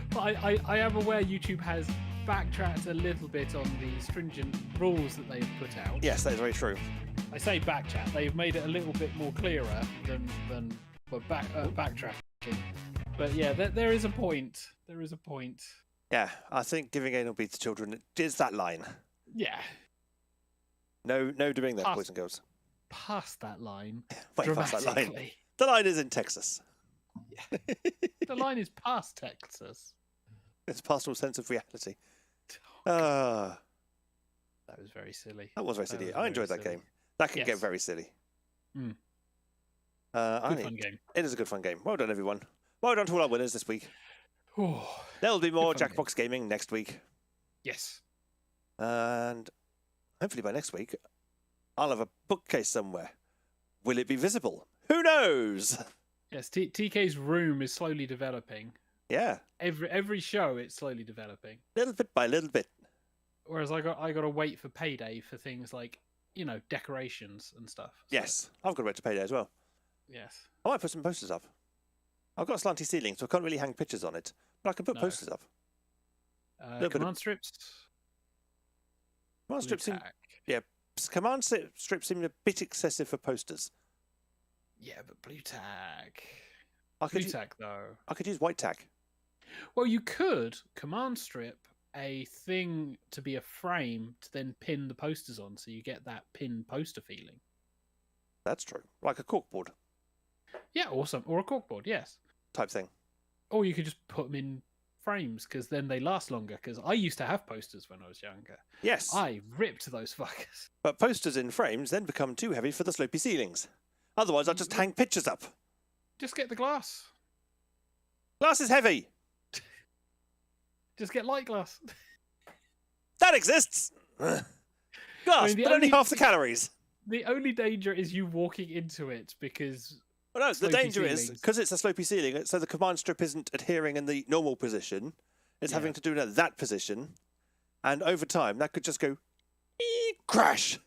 But I am aware YouTube has backtracked a little bit on the stringent rules that they've put out. Yes, that is very true. I say backtrack. They've made it a little bit more clearer than backtracking. But yeah, there is a point. There is a point. Yeah, I think giving anal beads to children is that line. Yeah. No doing that, boys and girls. Past that line. Way past that line. Dramatically. The line is in Texas. The line is past Texas. It's past all sense of reality. That was very silly. That was very silly. was I enjoyed very that silly. game. That can get Yes. very silly. Good fun game. It is a good fun game. Well done, everyone. Well done to all our winners this week. Oh, There'll be more Good fun Jackbox gaming next week. yes. And hopefully by next week, I'll have a bookcase somewhere. Will it be visible? Who knows? Yes, TK's room is slowly developing. Yeah, Every show, it's slowly developing. little bit by little bit. Whereas I got to wait for payday for things like, decorations and stuff. So, Yes, I've got to wait to payday as well. Yes. I might put some posters up. I've got a slanty ceiling, so I can't really hang pictures on it. But I can put No. posters up. Little bit of- Command strips. Command strips seem, Blue-tack. strips seem a bit excessive for posters. Yeah, but blue tack. I could, Blue tack though. I could use white tack. Well, you could command strip a thing to be a frame to then pin the posters on, so you get that pin poster feeling. That's true. Like a corkboard Yeah, awesome. Or a corkboard, yes. type thing. Or you could just put them in frames because then they last longer. Because I used to have posters when I was younger. Yes. I ripped those fuckers. But posters in frames then become too heavy for the slopey ceilings. Otherwise, I'll just hang pictures up. Just get the glass. Glass is heavy. Just get light glass. That exists. Glass, I mean, the but only only- half the calories. The only danger is you walking into it because Well, no, the Slopey danger is ceilings. because it's a slopey ceiling, so the command strip isn't adhering in the normal position. It's having to do it at that position, and over time that could just go crash.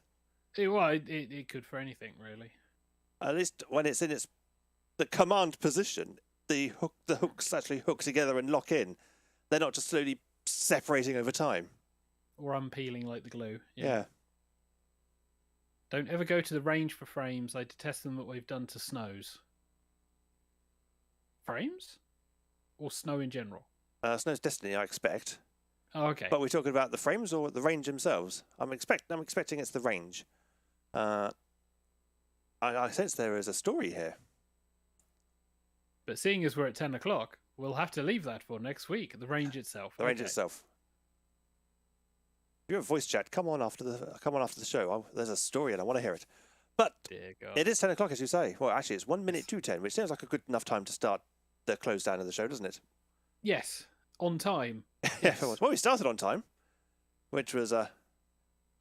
it could for anything really. At least when it's in the command position, the hooks actually hook together and lock in. They're not just slowly separating over time. Or unpeeling like the glue. Yeah. Don't ever go to the range for frames. I detest them what we've done to snows. Frames? Or snow in general? Snow's Destiny, I expect. Oh, okay. But we're talking about the frames or the range themselves. I'm expecting it's the range. I sense there is a story here. But seeing as we're at 10 o'clock, we'll have to leave that for next week. The range itself. The range Okay. itself. If you have voice chat, come on after the show. There's a story and I want to hear it. But Dear God. it is 10 o'clock, as you say. Well, actually, it's 1 minute to 10, which sounds like a good enough time to start the close down of the show, doesn't it? Yes. On time. Yeah, it was. Well, we started on time, which was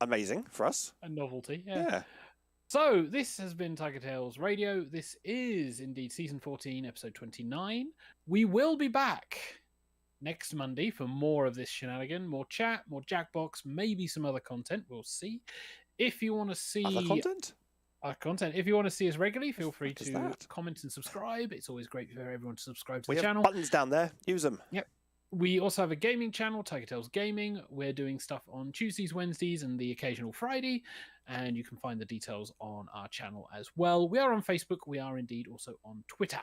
amazing for us. A novelty. Yeah. So, this has been TigerTails Radio. This is indeed Season 14, Episode 29. We will be back next Monday for more of this shenanigan, more chat, more Jackbox, maybe some other content. We'll see. If you want to see Other content? our content, if you want to see us regularly, feel free What is to that? comment and subscribe. It's always great for everyone to subscribe to We the have channel. buttons down there. Use them. We also have a gaming channel, TigerTails Gaming. We're doing stuff on Tuesdays, Wednesdays, and the occasional Friday. And you can find the details on our channel as well. We are on Facebook. We are indeed also on Twitter.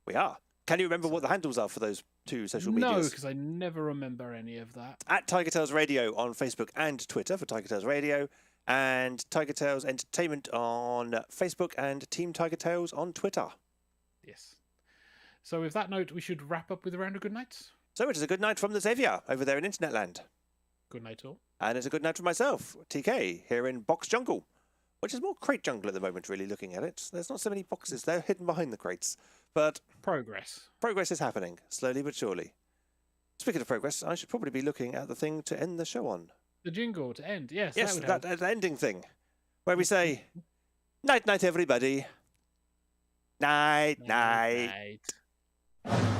We are. Can you remember what the handles are for those two social No, medias? because I never remember any of that. At TigerTails Radio on Facebook and Twitter for TigerTails Radio, and TigerTails Entertainment on Facebook and Team TigerTails on Twitter. Yes. So with that note, we should wrap up with a round of good nights. So it is a good night from the Xavier over there in Internet Land. Good night all. And it's a good night from myself, TK, here in Box Jungle, which is more crate jungle at the moment, really, looking at it. There's not so many boxes. They're hidden behind the crates. But Progress. progress is happening, slowly but surely. Speaking of progress, I should probably be looking at the thing to end the show on. The jingle to end. Yes, Yes, that would help. that ending thing, where we say, night, night, everybody. Night, night. Night.